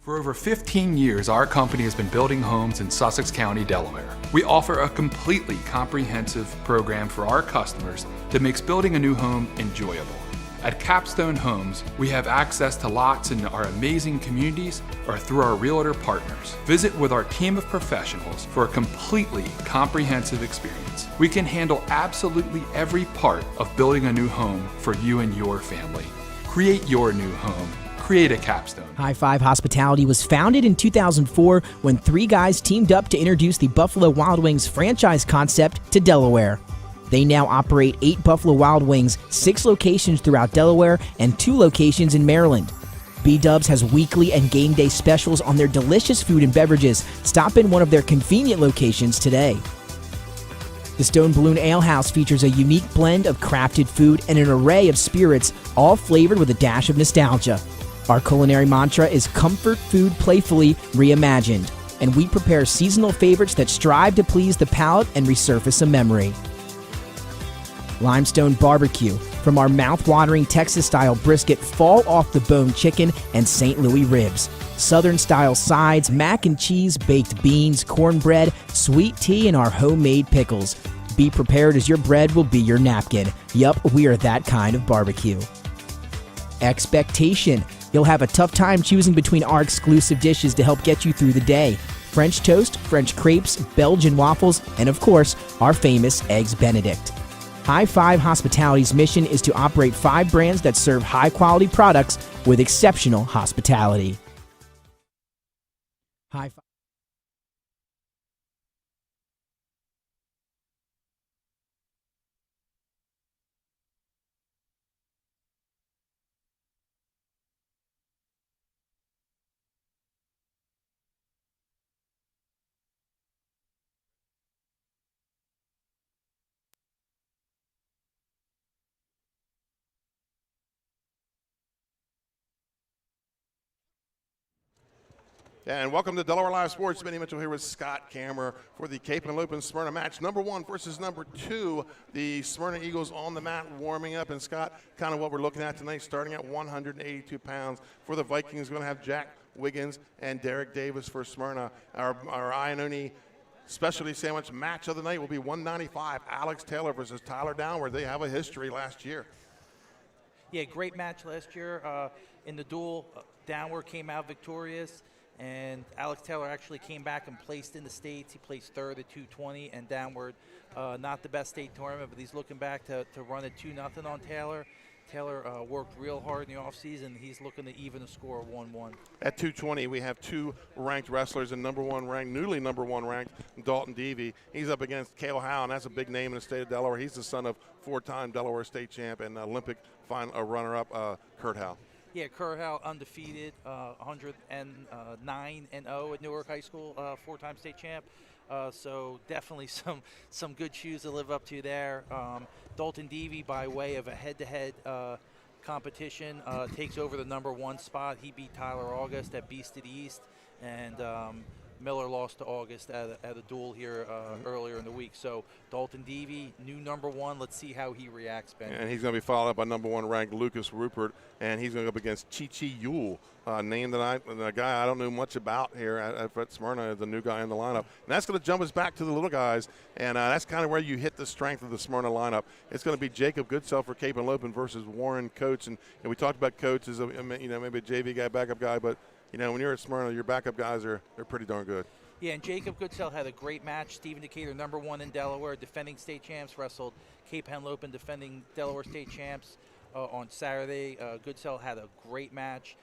For over 15 years, our company has been building homes in Sussex County, Delaware. We offer a completely comprehensive program for our customers that makes building a new home enjoyable. At Capstone Homes, we have access to lots in our amazing communities or through our realtor partners. Visit with our team of professionals for a completely comprehensive experience. We can handle absolutely every part of building a new home for you and your family. Create your new home. Create a Capstone. High Five Hospitality was founded in 2004 when three guys teamed up to introduce the Buffalo Wild Wings franchise concept to Delaware. They now operate 8 Buffalo Wild Wings, 6 locations throughout Delaware, and 2 locations in Maryland. B-Dubs has weekly and game day specials on their delicious food and beverages. Stop in one of their convenient locations today. The Stone Balloon Ale House features a unique blend of crafted food and an array of spirits, all flavored with a dash of nostalgia. Our culinary mantra is comfort food playfully reimagined, and we prepare seasonal favorites that strive to please the palate and resurface a memory. Limestone Barbecue, from our mouth-watering Texas-style brisket, fall-off-the-bone chicken, and St. Louis ribs. Southern-style sides, mac and cheese, baked beans, cornbread, sweet tea, and our homemade pickles. Be prepared as your bread will be your napkin. Yup, we are that kind of barbecue. Expectation. You'll have a tough time choosing between our exclusive dishes to help get you through the day. French toast, French crepes, Belgian waffles, and of course, our famous Eggs Benedict. High Five Hospitality's mission is to operate 5 brands that serve high-quality products with exceptional hospitality. High Five. And welcome to Delaware Live Sports. Benny Mitchell here with Scott Kammerer for the Cape Henlopen Smyrna match. Number 1 versus number 2. The Smyrna Eagles on the mat warming up. And Scott, kind of what we're looking at tonight, starting at 182 pounds. For the Vikings, going to have Jack Wiggins and Derek Davis for Smyrna. Our Iannone specialty sandwich match of the night will be 195. Alex Taylor versus Tyler Downward. They have a history last year. Yeah, great match last year. In the duel, Downward came out victorious. And Alex Taylor actually came back and placed in the states. He placed 3rd at 220, and Downward, not the best state tournament, but he's looking back to run at 2-0 on Taylor. Taylor worked real hard in the offseason. He's looking to even a score of 1-1. At 220, we have 2 ranked wrestlers, and newly number one ranked Dalton Devey. He's up against Cale Howe, and that's a big name in the state of Delaware. He's the son of 4-time Delaware state champ and Olympic runner-up Kurt Howe. Yeah, Kurt Howe undefeated, 109-0 at Newark High School, 4-time state champ. So definitely some good shoes to live up to there. Dalton Devey, by way of a head-to-head competition, takes over the number 1 spot. He beat Tyler August at Beast of the East, and Miller lost to August at a duel here earlier in the week. So Dalton Devey, new number 1. Let's see how he reacts, Ben. And he's going to be followed up by number 1 ranked Lucas Rupert, and he's going to go up against Chi Yule, a name that a guy I don't know much about here at Smyrna, the new guy in the lineup. And that's going to jump us back to the little guys, and that's kind of where you hit the strength of the Smyrna lineup. It's going to be Jacob Goodself for Cape Henlopen versus Warren Coates, and we talked about Coates as maybe a JV guy, backup guy, but when you're at Smyrna, your backup guys they're pretty darn good. Yeah, and Jacob Goodsell had a great match. Stephen Decatur, number 1 in Delaware, defending state champs, wrestled Cape Henlopen, defending Delaware state champs on Saturday. Goodsell had a great match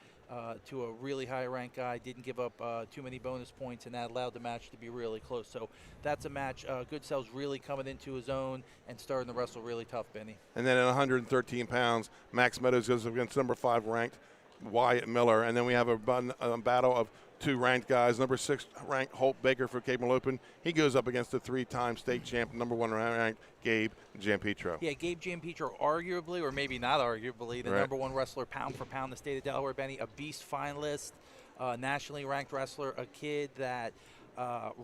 to a really high-ranked guy, didn't give up too many bonus points, and that allowed the match to be really close. So that's a match. Goodsell's really coming into his own and starting to wrestle really tough, Benny. And then at 113 pounds, Max Meadows goes against number 5 ranked Wyatt Miller, and then we have a battle of 2 ranked guys. Number 6 ranked Holt Baker for Cape Henlopen. He goes up against the 3-time state champ, number 1 ranked Gabe Giampetro. Yeah, Gabe Giampetro, arguably, or maybe not arguably, the number 1 wrestler pound for pound in the state of Delaware, Benny, a beast finalist, nationally ranked wrestler, a kid that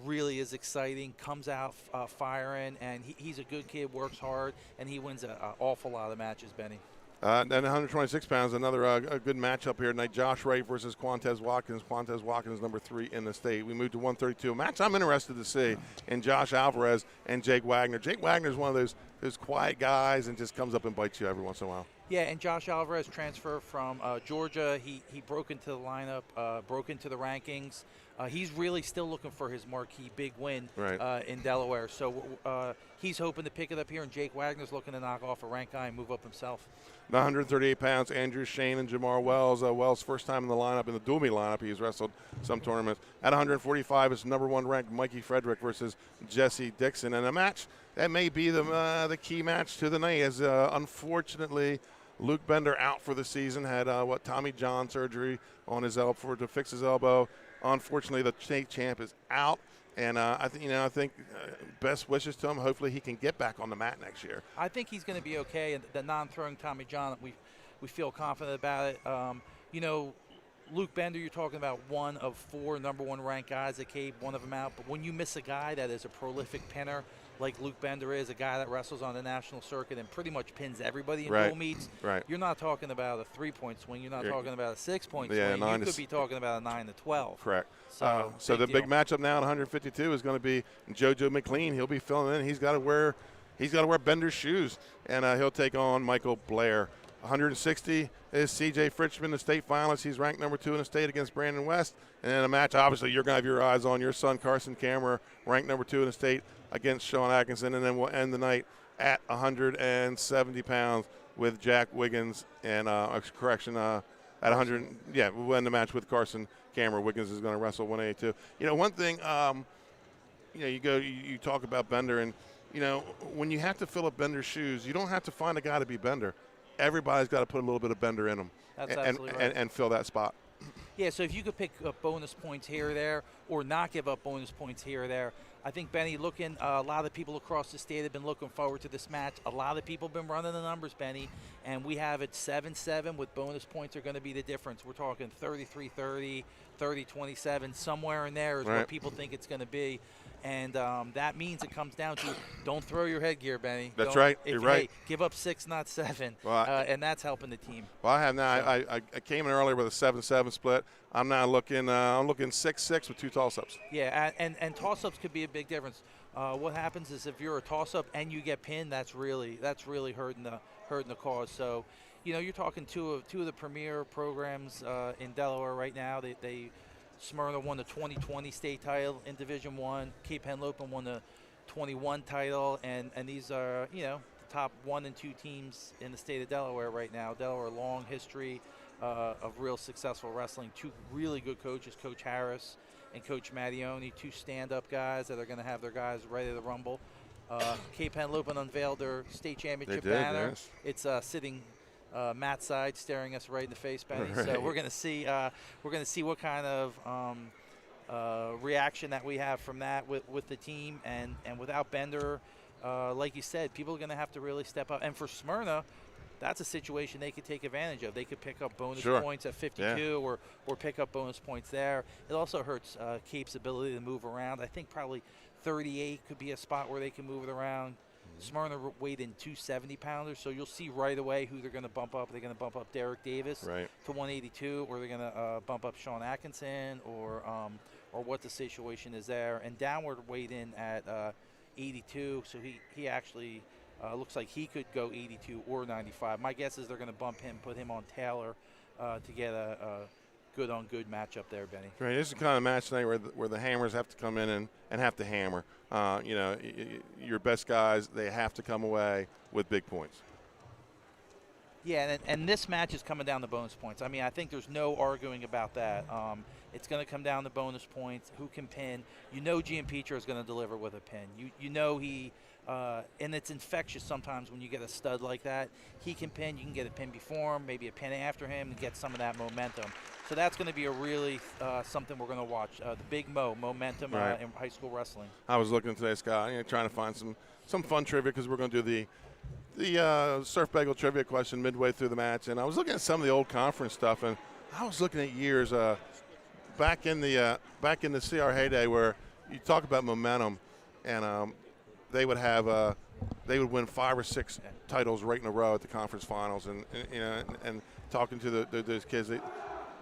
really is exciting, comes out firing, and he's a good kid, works hard, and he wins an awful lot of matches, Benny. And 126 pounds, another a good matchup here tonight. Josh Wright versus Quantez Watkins. Quantez Watkins, number 3 in the state. We moved to 132. A match I'm interested to see in Josh Alvarez and Jake Wagner. Jake Wagner is one of those quiet guys and just comes up and bites you every once in a while. Yeah, and Josh Alvarez transfer from Georgia. He broke into the lineup, broke into the rankings. He's really still looking for his marquee big win in Delaware. So he's hoping to pick it up here, and Jake Wagner's looking to knock off a ranked guy and move up himself. 138 pounds, Andrew Shane and Jamar Wells. Wells' first time in the lineup, in the dual meet lineup. He's wrestled some tournaments. At 145, it's number 1 ranked Mikey Frederick versus Jesse Dixon. And a match that may be the key match to the night, as unfortunately Luke Bender out for the season. Had Tommy John surgery on his elbow to fix his elbow. Unfortunately, the state champ is out. And I think best wishes to him. Hopefully, he can get back on the mat next year. I think he's going to be okay. And the non-throwing Tommy John, we feel confident about it. Luke Bender, you're talking about one of 4 number 1 ranked guys at Cape, one of them out. But when you miss a guy that is a prolific pinner, like Luke Bender is, a guy that wrestles on the national circuit and pretty much pins everybody in dual meets, you're not talking about a 3-point swing. You're not talking about a 6-point swing. You could be talking about a 9 to 12. Correct. So the big matchup now at 152 is going to be JoJo McLean. He'll be filling in. He's got to wear Bender's shoes, and he'll take on Michael Blair. 160 is C.J. Fritchman, the state finalist. He's ranked number 2 in the state against Brandon West. And in a match, obviously, you're going to have your eyes on your son, Carson Cameron, ranked number 2 in the state against Sean Atkinson. And then we'll end the night at 170 pounds with Jack Wiggins. And, at 100, we'll end the match with Carson Cameron. Wiggins is going to wrestle 182. One thing, you talk about Bender, and, when you have to fill up Bender's shoes, you don't have to find a guy to be Bender. Everybody's got to put a little bit of Bender in them and fill that spot. Yeah, so if you could pick up bonus points here or there, or not give up bonus points here or there, I think, Benny, a lot of people across the state have been looking forward to this match. A lot of people have been running the numbers, Benny, and we have it 7-7 with bonus points are going to be the difference. We're talking 33-30, 30-27, somewhere in there is what people think it's going to be. And that means it comes down to don't throw your headgear, Benny. That's right. You're right. Hey, give up 6, not 7, and that's helping the team. Well, I have now. I came in earlier with a 7-7 split. I'm now looking. I'm looking 6-6 with 2 toss-ups. Yeah, and toss-ups could be a big difference. What happens is if you're a toss-up and you get pinned, that's really hurting the cause. So, you're talking two of the premier programs in Delaware right now. Smyrna won the 2020 state title in Division I. Cape Henlopen won the 21 title, and these are the top 1 and 2 teams in the state of Delaware right now. Delaware, long history of real successful wrestling. 2 really good coaches, Coach Harris and Coach Mattioni, 2 stand-up guys that are going to have their guys ready to rumble. Cape Henlopen unveiled their state championship banner. Yes. It's sitting Matt's side, staring us right in the face, Benny. Right. So we're going to see what kind of reaction that we have from that with the team, and without Bender, like you said, people are going to have to really step up. And for Smyrna, that's a situation they could take advantage of. They could pick up bonus points at 52 or pick up bonus points there. It also hurts Cape's ability to move around. I think probably 38 could be a spot where they can move it around. Smyrna weighed in 270-pounders, so you'll see right away who they're going to bump up. They're going to bump up Derek Davis to 182, or they're going to bump up Sean Atkinson, or what the situation is there. And Downward weighed in at 82, so he actually looks like he could go 82 or 95. My guess is they're going to bump him, put him on Taylor to get a good matchup there, Benny. Right, this is the kind of match tonight where the hammers have to come in and have to hammer. Your best guys, they have to come away with big points. Yeah, and this match is coming down to bonus points. I mean, I think there's no arguing about that. It's going to come down to bonus points. Who can pin? Giampietro is going to deliver with a pin. He and it's infectious sometimes when you get a stud like that. He can pin. You can get a pin before him, maybe a pin after him, and get some of that momentum. So that's going to be a really something we're going to watch. The big momentum in high school wrestling. I was looking today, Scott, trying to find some fun trivia, because we're going to do the Surf Bagel trivia question midway through the match. And I was looking at some of the old conference stuff, and I was looking at years back in the CR heyday where you talk about momentum, and they would have they would win 5 or 6 titles right in a row at the conference finals. And you know, and talking to those kids, they,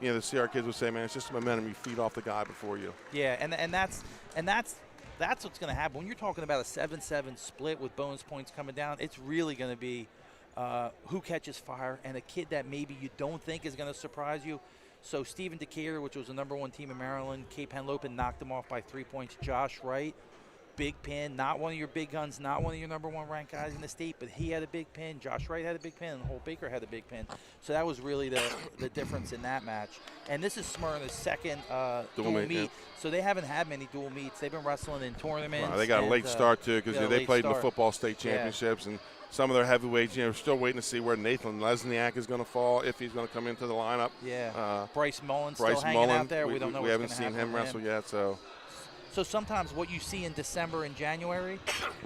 you know, the CR kids would say, man, it's just momentum. You feed off the guy before you. Yeah, and that's what's going to happen when you're talking about a 7-7 split with bonus points coming down. It's really going to be who catches fire, and a kid that maybe you don't think is going to surprise you. So Stephen Decatur, which was the #1 team in Maryland, Cape Henlopen knocked him off by 3 points. Josh Wright, big pin, not one of your big guns, not one of your #1 ranked guys in the state, but he had a big pin. Josh Wright had a big pin, and Holt Baker had a big pin. So that was really the difference in that match. And this is Smyrna's second dual meet. Yeah. So they haven't had many dual meets. They've been wrestling in tournaments. They got a late start, too, because they played in the football state championships. And some of their heavyweights, you know, still waiting to see where Nathan Lesniak is going to fall, if he's going to come into the lineup. Yeah. Bryce Mullen still hanging out there. We don't know what's going to happen. We haven't seen him wrestle yet, so. So sometimes what you see in December and January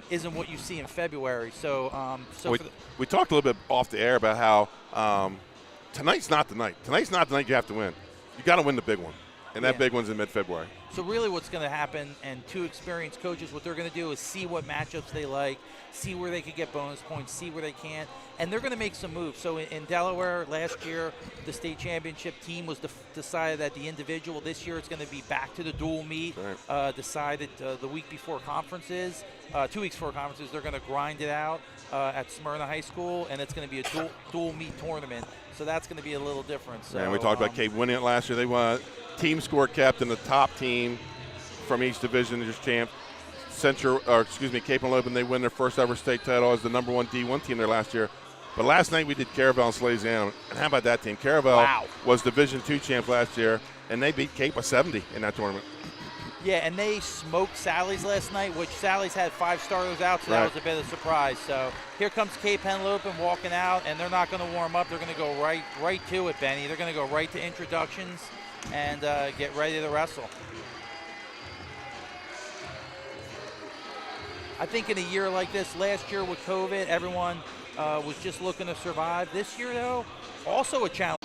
isn't what you see in February. So, we talked a little bit off the air about how tonight's not the night. Tonight's not the night you have to win. You got to win the big one, and that big one's in mid-February. So really what's going to happen, and 2 experienced coaches, what they're going to do is see what matchups they like, see where they could get bonus points, see where they can't, and they're going to make some moves. So in Delaware last year, the state championship team was decided that the individual. This year it's going to be back to the dual meet, decided the week before conferences, 2 weeks before conferences. They're going to grind it out at Smyrna High School, and it's going to be a dual meet tournament. So that's going to be a little different. So, and we talked about Cape winning it last year. They won team score kept, and the top team from each division is champ. Cape Henlopen, they win their first ever state title as the #1 D1 team there last year. But last night we did Caravel and Salesiano. And how about that team? Caravel was Division II champ last year, and they beat Cape by 70 in that tournament. Yeah, and they smoked Sally's last night, which Sally's had 5 starters out, so that was a bit of a surprise. So here comes Cape Henlopen walking out, and they're not going to warm up. They're going to go right to it, Benny. They're going to go right to introductions and get ready to wrestle. I think in a year like this, last year with COVID, everyone was just looking to survive. This year, though, also a challenge.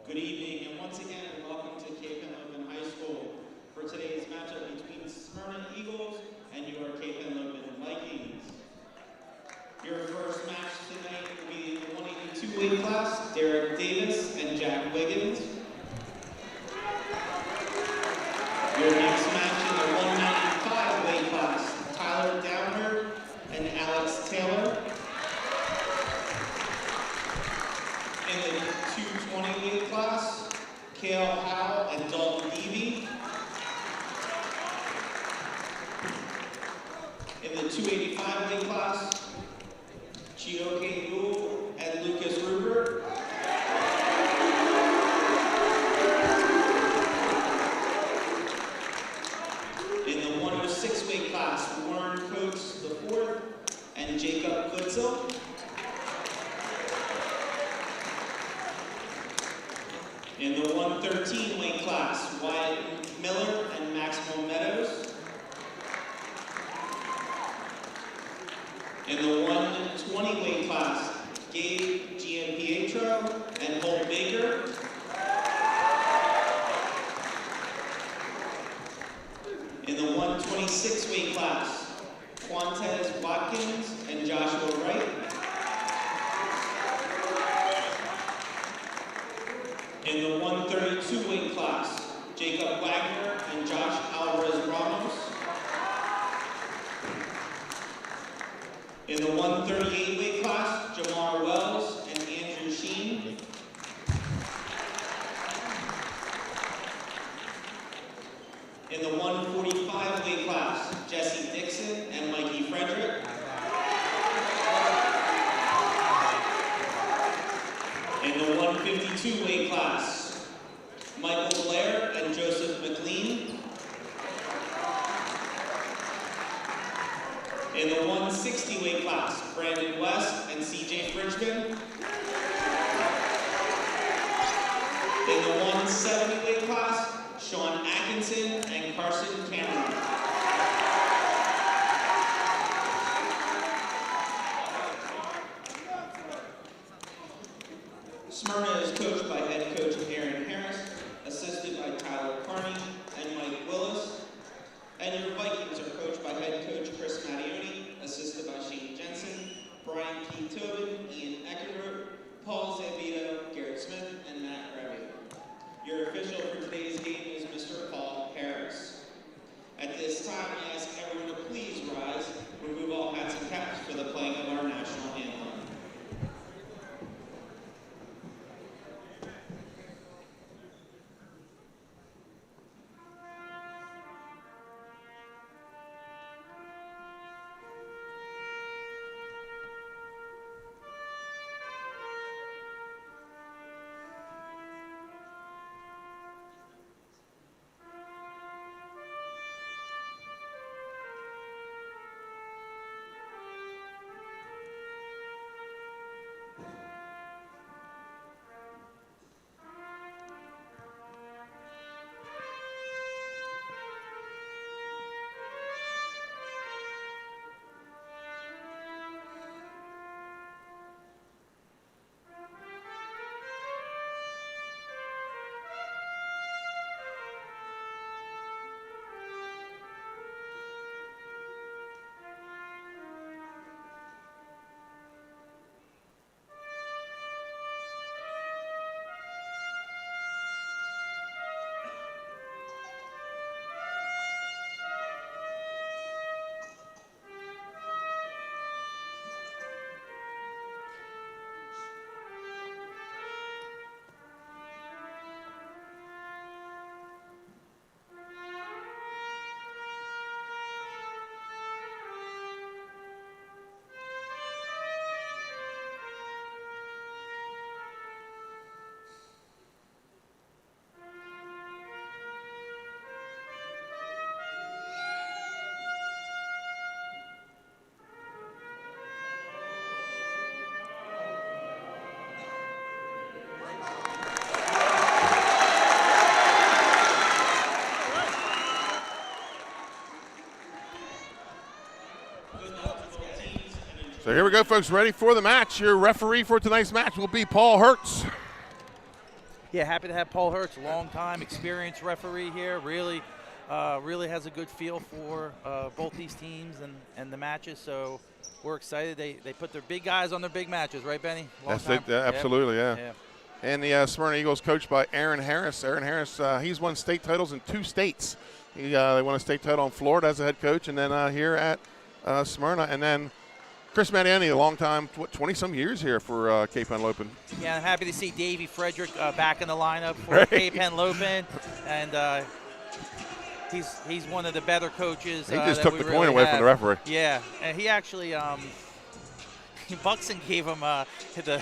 Good evening, and once again, welcome to Cape Henlopen High School for today's matchup between Smyrna Eagles and your Cape Henlopen Vikings. Your first match tonight will be in the 182 weight class, Derek Davis and Jack Wiggins. Your next match in the 195 weight class, Tyler Downer and Alex Taylor. In the 220 weight class, Kale Howe and Dalton Levy. In the 285 weight class, Chioke Newell and Lucas Rupert. In the 106 weight class, Warren Coates IV and Jacob Goodsill. In the 113 weight class, Wyatt Miller and Maxwell Meadows. In the 120 weight class, Gabe Gianpietro and Holt Baker. In the 126 weight class, Quantez Watkins and Joshua Wright. In the 132 weight class, Jacob Wagner and Josh Alvarez Ramos. In the 138 weight class, Jamar Wells and Andrew Sheen. In the 145 weight class, Jesse Dixon and Mikey Frederick. In the 152 weight class, Michael Blair and Joseph McLean. In the 160 weight class, Brandon West and CJ Fridgman. In the 170 weight class, Sean Atkinson and Carson Cameron. Smyrna is coached by head coach this time, we ask everyone to please rise, remove all hats and caps for the playing of our national anthem. So here we go, folks, ready for the match. Your referee for tonight's match will be Paul Hertz. Yeah, happy to have Paul Hertz, long-time experienced referee here. Really has a good feel for both these teams and the matches. So we're excited. They put their big guys on their big matches, right, Benny? Absolutely, yeah. And the Smyrna Eagles coached by Aaron Harris. Aaron Harris, he's won state titles in 2 states. They won a state title in Florida as a head coach, and then here at Smyrna. And then Chris Mariani, a long time, 20-some years here for Cape Henlopen. Yeah, I'm happy to see Davey Frederick back in the lineup for Cape Henlopen, and he's one of the better coaches. He just took the coin away from the referee. Yeah, and he actually Buxton gave him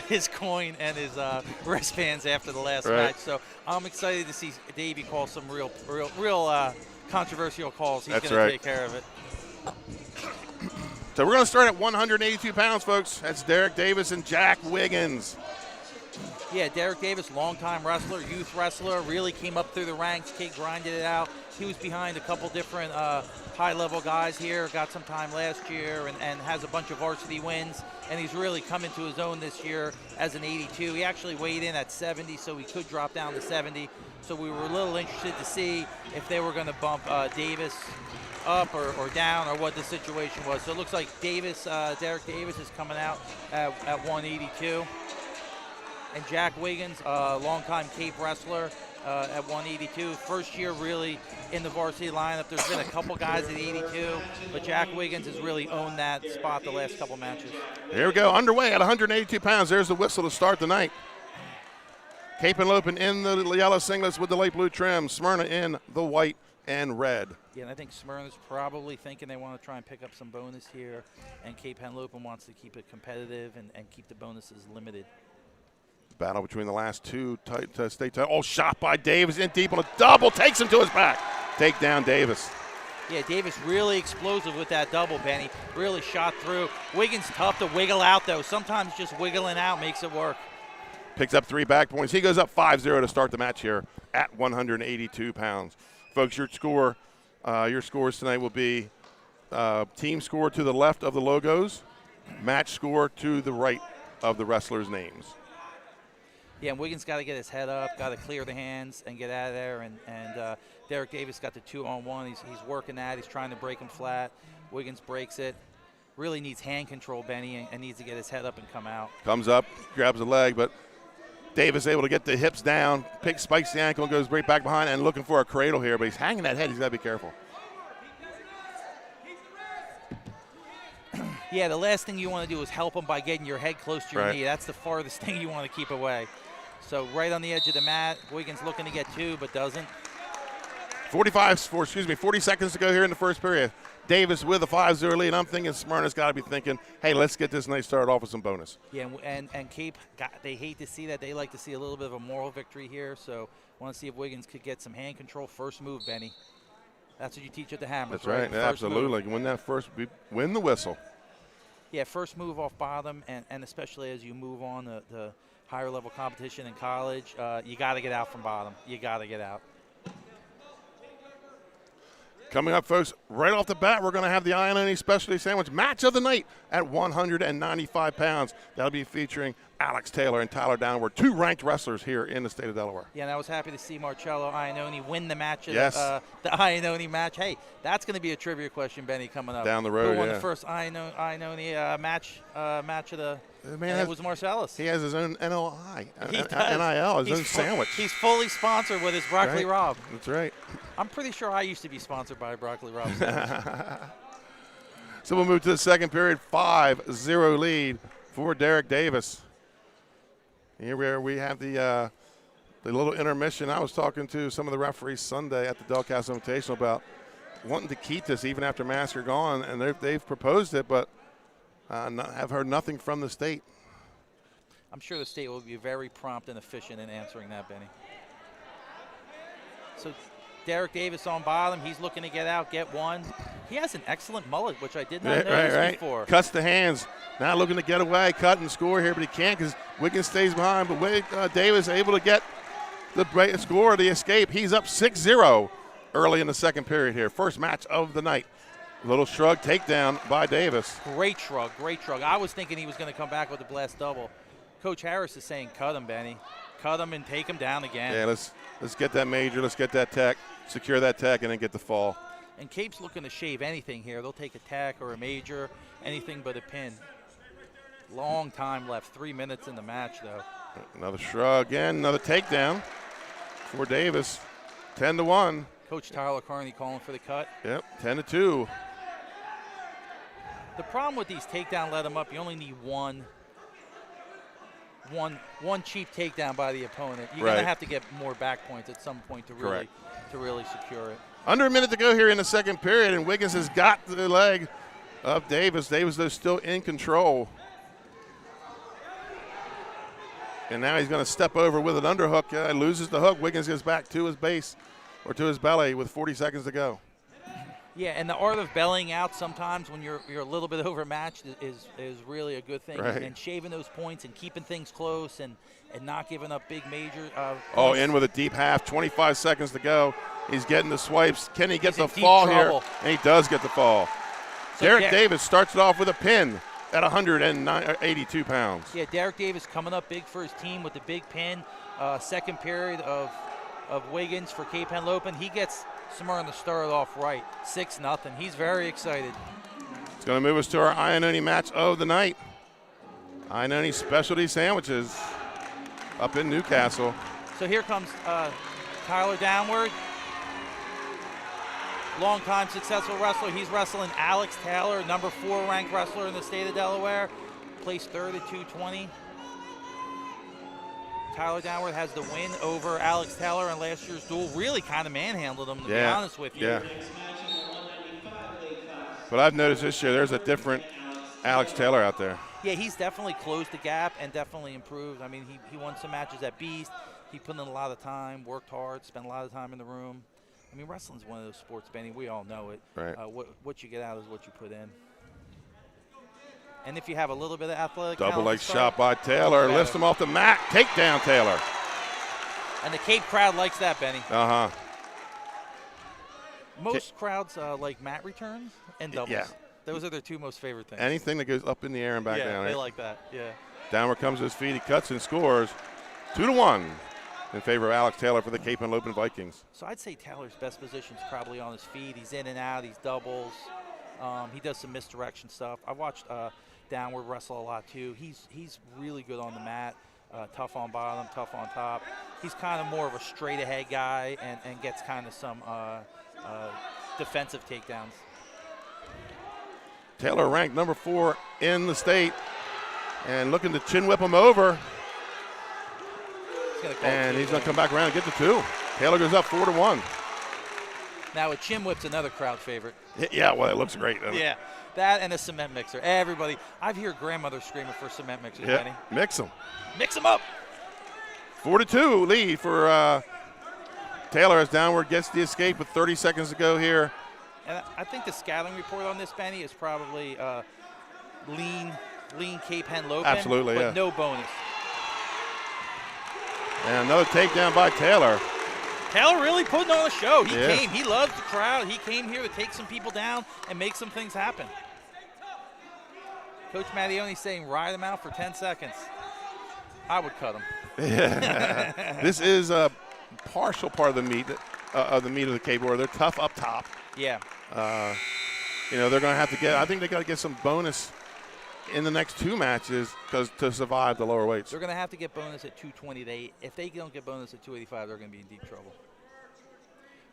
his coin and his wristbands after the last match. So I'm excited to see Davey call some real controversial calls. He's going to take care of it. So we're going to start at 182 pounds, folks. That's Derek Davis and Jack Wiggins. Yeah, Derek Davis, longtime wrestler, youth wrestler, really came up through the ranks. Kid grinded it out. He was behind a couple different high-level guys here, got some time last year, and has a bunch of varsity wins. And he's really come into his own this year as an 82. He actually weighed in at 70, so he could drop down to 70. So we were a little interested to see if they were going to bump Davis up or down, or what the situation was. So it looks like Derek Davis is coming out at 182. And Jack Wiggins, longtime Cape wrestler at 182. First year really in the varsity lineup. There's been a couple guys at 82, but Jack Wiggins has really owned that spot the last couple matches. Here we go, underway at 182 pounds. There's the whistle to start the night. Cape Henlopen in the yellow singlets with the light blue trim. Smyrna in the white and red. Yeah, and I think Smyrna's probably thinking they want to try and pick up some bonus here, and Cape Henlopen wants to keep it competitive and keep the bonuses limited. Battle between the last two state titles. Oh, shot by Davis in deep on a double. Takes him to his back. Take down Davis. Yeah, Davis really explosive with that double, Benny. Really shot through. Wiggins tough to wiggle out, though. Sometimes just wiggling out makes it work. Picks up 3 back points. He goes up 5-0 to start the match here at 182 pounds. Folks, your scores tonight will be team score to the left of the logos, match score to the right of the wrestlers' names. Yeah, and Wiggins got to get his head up, got to clear the hands and get out of there. And Derek Davis got the 2-on-1. He's working that. He's trying to break him flat. Wiggins breaks it. Really needs hand control, Benny, and needs to get his head up and come out. Comes up, grabs the leg, but Davis able to get the hips down, spikes the ankle, and goes right back behind and looking for a cradle here. But he's hanging that head. He's got to be careful. Yeah, the last thing you want to do is help them by getting your head close to your Right. knee. That's the farthest thing you want to keep away. So right on the edge of the mat, Wiggins looking to get 2, but doesn't. 40 seconds to go here in the first period. Davis with a 5-0 lead. I'm thinking Smyrna's got to be thinking, hey, let's get this night started off with some bonus. Yeah, and Cape, they hate to see that. They like to see a little bit of a moral victory here. So want to see if Wiggins could get some hand control. First move, Benny. That's what you teach at the Hammers. That's right. First Absolutely. move. Win that first, win the whistle. Yeah, first move off bottom, and especially as you move on the higher level competition in college, you got to get out from bottom. You got to get out. Coming up, folks, right off the bat, we're going to have the Iononi Specialty Sandwich match of the night at 195 pounds. That'll be featuring Alex Taylor and Tyler Downward, 2 ranked wrestlers here in the state of Delaware. Yeah, and I was happy to see Marcello Iononi win the match. Yes. The Iononi match. Hey, that's going to be a trivia question, Benny, coming up. Down the road, Who won yeah. the first Iononi match of the Man it was Marcellus. He has his own NIL, He does. NIL, his He's own sandwich. He's fully sponsored with his Broccoli Right. Rob. That's right. I'm pretty sure I used to be sponsored by Broccoli Rob. So we'll move to the second period, 5-0 lead for Derek Davis. Here we have the little intermission. I was talking to some of the referees Sunday at the Delcast Invitational about wanting to keep this even after Masker gone, and they've proposed it, but have heard nothing from the state. I'm sure the state will be very prompt and efficient in answering that, Benny. So Derek Davis on bottom. He's looking to get out, get one. He has an excellent mullet, which I did not notice before. Cuts the hands. Now looking to get away, cut and score here, but he can't because Wiggins stays behind. But Davis able to get the score, the escape. He's up 6-0 early in the second period here. First match of the night. Little shrug takedown by Davis. Great shrug, great shrug. I was thinking he was going to come back with a blast double. Coach Harris is saying cut him, Benny. Cut him and take him down again. Yeah, let's get that major. Let's get that tech, secure that tech, and then get the fall. And Cape's looking to shave anything here. They'll take a tech or a major, anything but a pin. Long time left, 3 minutes in the match, though. Another shrug again, another takedown for Davis. 10-1. Coach Tyler Carney calling for the cut. Yep, 10-2. The problem with these takedown let them up, you only need one cheap takedown by the opponent. You're going to have to get more back points at some point to really secure it. Under a minute to go here in the second period, and Wiggins has got the leg of Davis. Davis, though, still in control. And now he's going to step over with an underhook. Loses the hook. Wiggins goes back to his base or to his belly with 40 seconds to go. Yeah, and the art of bellying out sometimes when you're a little bit overmatched is really a good thing. Right. And shaving those points and keeping things close and not giving up big major. In with a deep half, 25 seconds to go. He's getting the swipes. Can he get the in deep fall trouble. here? And he does get the fall. So Derek Davis starts it off with a pin at 182 pounds. Yeah, Derek Davis coming up big for his team with the big pin. Second period of Wiggins for Cape Henlopen. He gets Smyrna started off right, 6-0. He's very excited. It's going to move us to our Iononi match of the night. Iononi Specialty Sandwiches up in Newcastle. So here comes Tyler Downward. Long-time successful wrestler. He's wrestling Alex Taylor, number 4 ranked wrestler in the state of Delaware. Placed third at 220. Tyler Downward has the win over Alex Taylor in last year's duel. Really kind of manhandled him, to be honest with you. Yeah. But I've noticed this year there's a different Alex Taylor out there. Yeah, he's definitely closed the gap and definitely improved. I mean, he won some matches at Beast. He put in a lot of time, worked hard, spent a lot of time in the room. I mean, wrestling's one of those sports, Benny. We all know it. Right. What you get out is what you put in. And if you have a little bit of athletic Double talent leg to start, shot by Taylor. Lifts him off the mat. Takedown Taylor. And the Cape crowd likes that, Benny. Uh-huh. Most crowds like mat returns and doubles. Yeah. Those are their 2 most favorite things. Anything that goes up in the air and back down. Yeah, Right? they like that. Yeah. Downward comes to his feet. He cuts and scores 2-1 in favor of Alex Taylor for the Cape Henlopen Vikings. So I'd say Taylor's best position is probably on his feet. He's in and out. He's doubles. He does some misdirection stuff. I watched Downward wrestle a lot too. He's really good on the mat. Tough on bottom, tough on top. He's kind of more of a straight ahead guy and gets kind of some defensive takedowns. Taylor ranked number 4 in the state and looking to chin whip him over. He's going to come back around and get the 2. Taylor goes up 4-1. Now a chin whip's another crowd favorite. Yeah, well, it looks great. Yeah, that and a cement mixer. Everybody, I've heard grandmother screaming for cement mixers, Benny. Mix them. Mix them up. 4-2 lead for Taylor as Downward gets the escape with 30 seconds to go here. And I think the scouting report on this, Benny, is probably lean Cape Henlopen. Absolutely, but yeah. no bonus. And another takedown by Taylor. Taylor really putting on a show. He Yeah. came. He loves the crowd. He came here to take some people down and make some things happen. Coach Mattione saying ride him out for 10 seconds. I would cut him. This is a partial part of the meat of the Cape War. They're tough up top. Yeah. They're going to have to get. I think they got to get some bonus in the next 2 matches to survive the lower weights. They're going to have to get bonus at 220. If they don't get bonus at 285, they're going to be in deep trouble.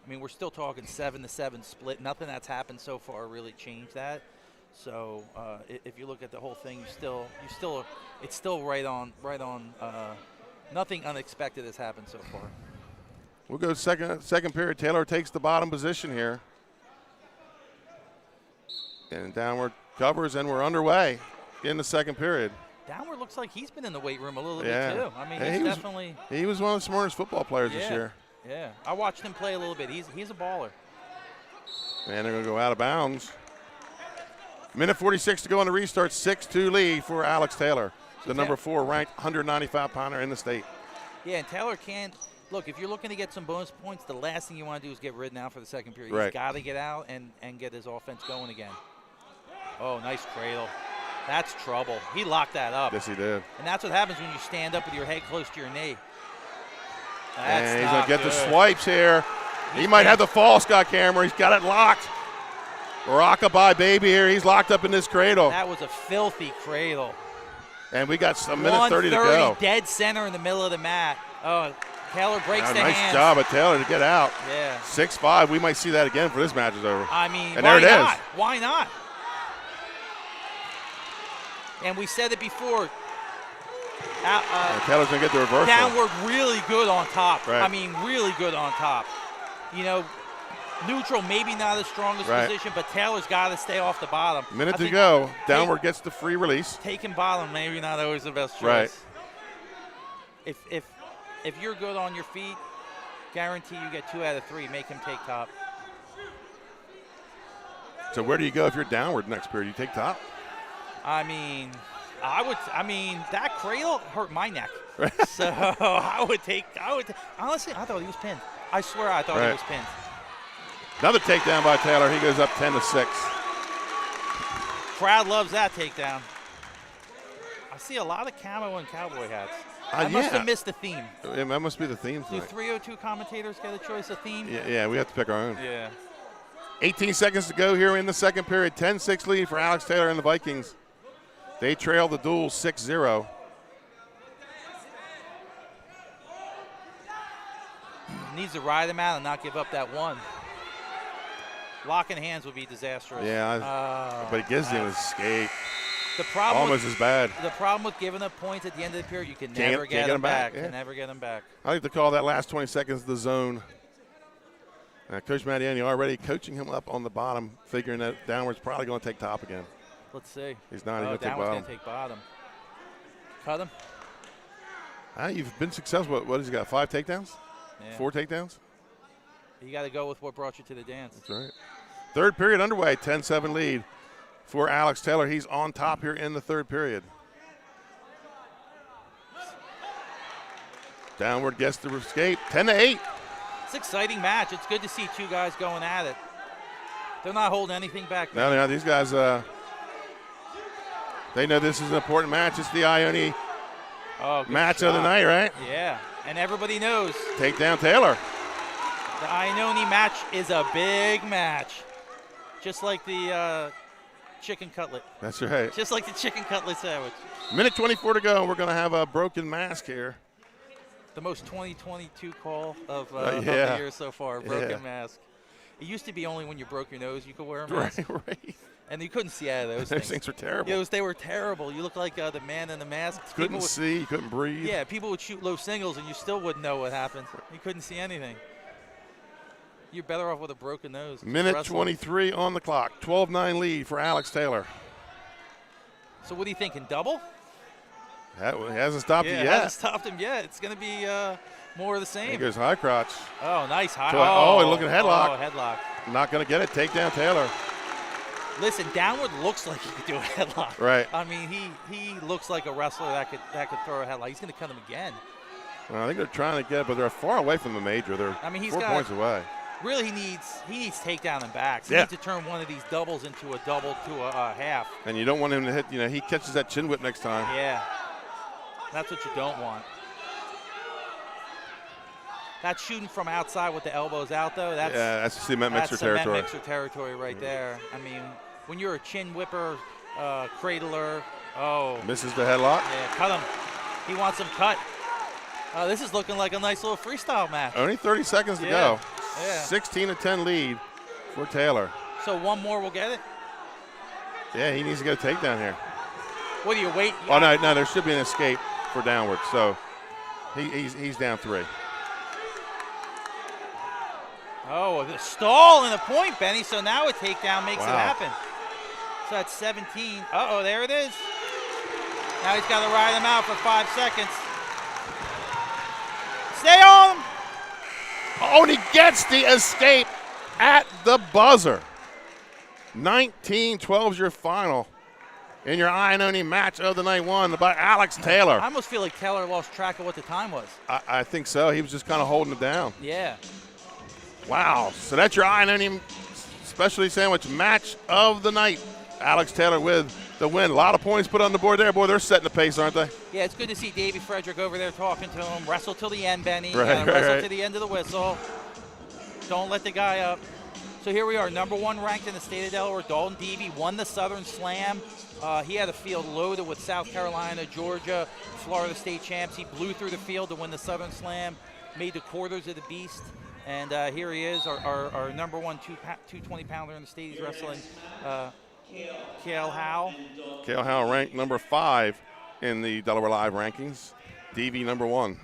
I mean, we're still talking 7-7 split. Nothing that's happened so far really changed that. So if you look at the whole thing, it's still right on. Nothing unexpected has happened so far. We'll go second period. Taylor takes the bottom position here. And Downward covers, and we're underway in the second period. Downward looks like he's been in the weight room a little bit too. I mean, he was one of the smartest football players this year. Yeah, I watched him play a little bit. He's a baller. And they're going to go out of bounds. Minute 46 to go on the restart. 6-2 lead for Alex Taylor, the number 4 ranked 195-pounder in the state. Yeah, and Taylor can't. Look, if you're looking to get some bonus points, the last thing you want to do is get ridden out for the second period. Right. He's got to get out and get his offense going again. Oh, nice cradle. That's trouble. He locked that up. Yes, he did. And that's what happens when you stand up with your head close to your knee. And he's going to get the swipes here. He might have the fall, Scott Cameron. He's got it locked. Rockabye baby here. He's locked up in this cradle. That was a filthy cradle. And we got a minute 30 to go. 130 dead center in the middle of the mat. Oh, Taylor breaks the nice hands. job of Taylor to get out. Yeah. 6-5. We might see that again for this match is over. I mean, and why there it not? is. Why not? And we said it before. Taylor's going to get the reversal. Downward really good on top. Right. I mean, really good on top. Neutral, maybe not his strongest position, but Taylor's got to stay off the bottom. Minute to go. Downward gets the free release. Taking bottom, maybe not always the best choice. Right. If you're good on your feet, guarantee you get 2 out of 3. Make him take top. So where do you go if you're downward next period? You take top? I mean, that cradle hurt my neck. Right. So honestly, I thought he was pinned. I swear I thought he was pinned. Another takedown by Taylor. He goes up 10-6. Crowd loves that takedown. I see a lot of camo and cowboy hats. I must have missed the theme. That must be the theme Do tonight. 302 commentators get a choice of theme? Yeah, we have to pick our own. Yeah. 18 seconds to go here in the second period. 10-6 lead for Alex Taylor and the Vikings. They trail the duel 6-0. Needs to ride him out and not give up that one. Locking hands would be disastrous. Yeah, but it gives him an escape. The problem almost as bad. The problem with giving up points at the end of the period, you can never get them back. Yeah. Can never get them back. I like to call that last 20 seconds the zone. Coach Mattione already coaching him up on the bottom, figuring that Downward's probably going to take top again. Let's see. He's not. He's going to take Downward's bottom. going to take bottom. Cut him. You've been successful. What has he got? 5 takedowns? Yeah. 4 takedowns? You got to go with what brought you to the dance. That's right. Third period underway, 10-7 lead for Alex Taylor. He's on top here in the third period. Downward gets the escape, 10-8. It's an exciting match. It's good to see 2 guys going at it. They're not holding anything back. No, these guys, they know this is an important match. It's the Ione match of the night, right? Yeah, and everybody knows. Take down Taylor. The Ione match is a big match. Just like the chicken cutlet. That's right. Just like the chicken cutlet sandwich. Minute 24 to go. We're going to have a broken mask here. The most 2022 call of the year so far, broken mask. It used to be only when you broke your nose you could wear a mask. Right. And you couldn't see out of those Those things. things were terrible. They were terrible. You looked like the man in the mask. Couldn't see, couldn't breathe. Yeah, people would shoot low singles, and you still wouldn't know what happened. You couldn't see anything. You're better off with a broken nose. Minute 23 on the clock. 12-9 lead for Alex Taylor. So what are you thinking, double? That hasn't stopped it Yeah, yet. hasn't stopped him yet. It's going to be more of the same. He goes high crotch. Oh, nice high. Looking at headlock. Oh, headlock. Not going to get it. Takedown Taylor. Listen, downward looks like he could do a headlock. Right. I mean, he looks like a wrestler that could throw a headlock. He's going to cut him again. Well, I think they're trying to get it, but they're far away from the major. They're 4 points away. Really, he needs takedown and backs. He Yeah. needs to turn one of these doubles into a double to a half. And you don't want him to hit, he catches that chin whip next time. Yeah. That's what you don't want. That's shooting from outside with the elbows out, though. That's cement mixer territory. That's cement mixer territory right there. I mean, when you're a chin whipper, cradler, Misses the headlock. Yeah, cut him. He wants him cut. This is looking like a nice little freestyle match. Only 30 seconds to go. Yeah. 16-10 lead for Taylor. So one more will get it? Yeah, he needs to get a takedown here. What do you wait? Oh, no, there should be an escape for downward. So he's down 3. Oh, a stall and a point, Benny. So now a takedown makes it happen. So that's 17. Uh-oh, there it is. Now he's got to ride him out for 5 seconds. Stay on him. Oh, and he gets the escape at the buzzer. 19-12 is your final in your Ione match of the night, won by Alex Taylor. I almost feel like Taylor lost track of what the time was. I think so. He was just kind of holding it down. Yeah. Wow. So that's your Ione specialty sandwich match of the night. Alex Taylor with the win. A lot of points put on the board there. Boy, they're setting the pace, aren't they? Yeah, it's good to see Davey Frederick over there talking to him. Wrestle till the end, Benny. Right, wrestle to the end of the whistle. Don't let the guy up. So here we are, number 1 ranked in the state of Delaware. Dalton Devey won the Southern Slam. He had a field loaded with South Carolina, Georgia, Florida state champs. He blew through the field to win the Southern Slam, made the quarters of the beast. And here he is, our number 1 220-pounder in the state. He's wrestling Cale Howe. Cale Howe ranked number 5 in the Delaware Live rankings. Devey number 1.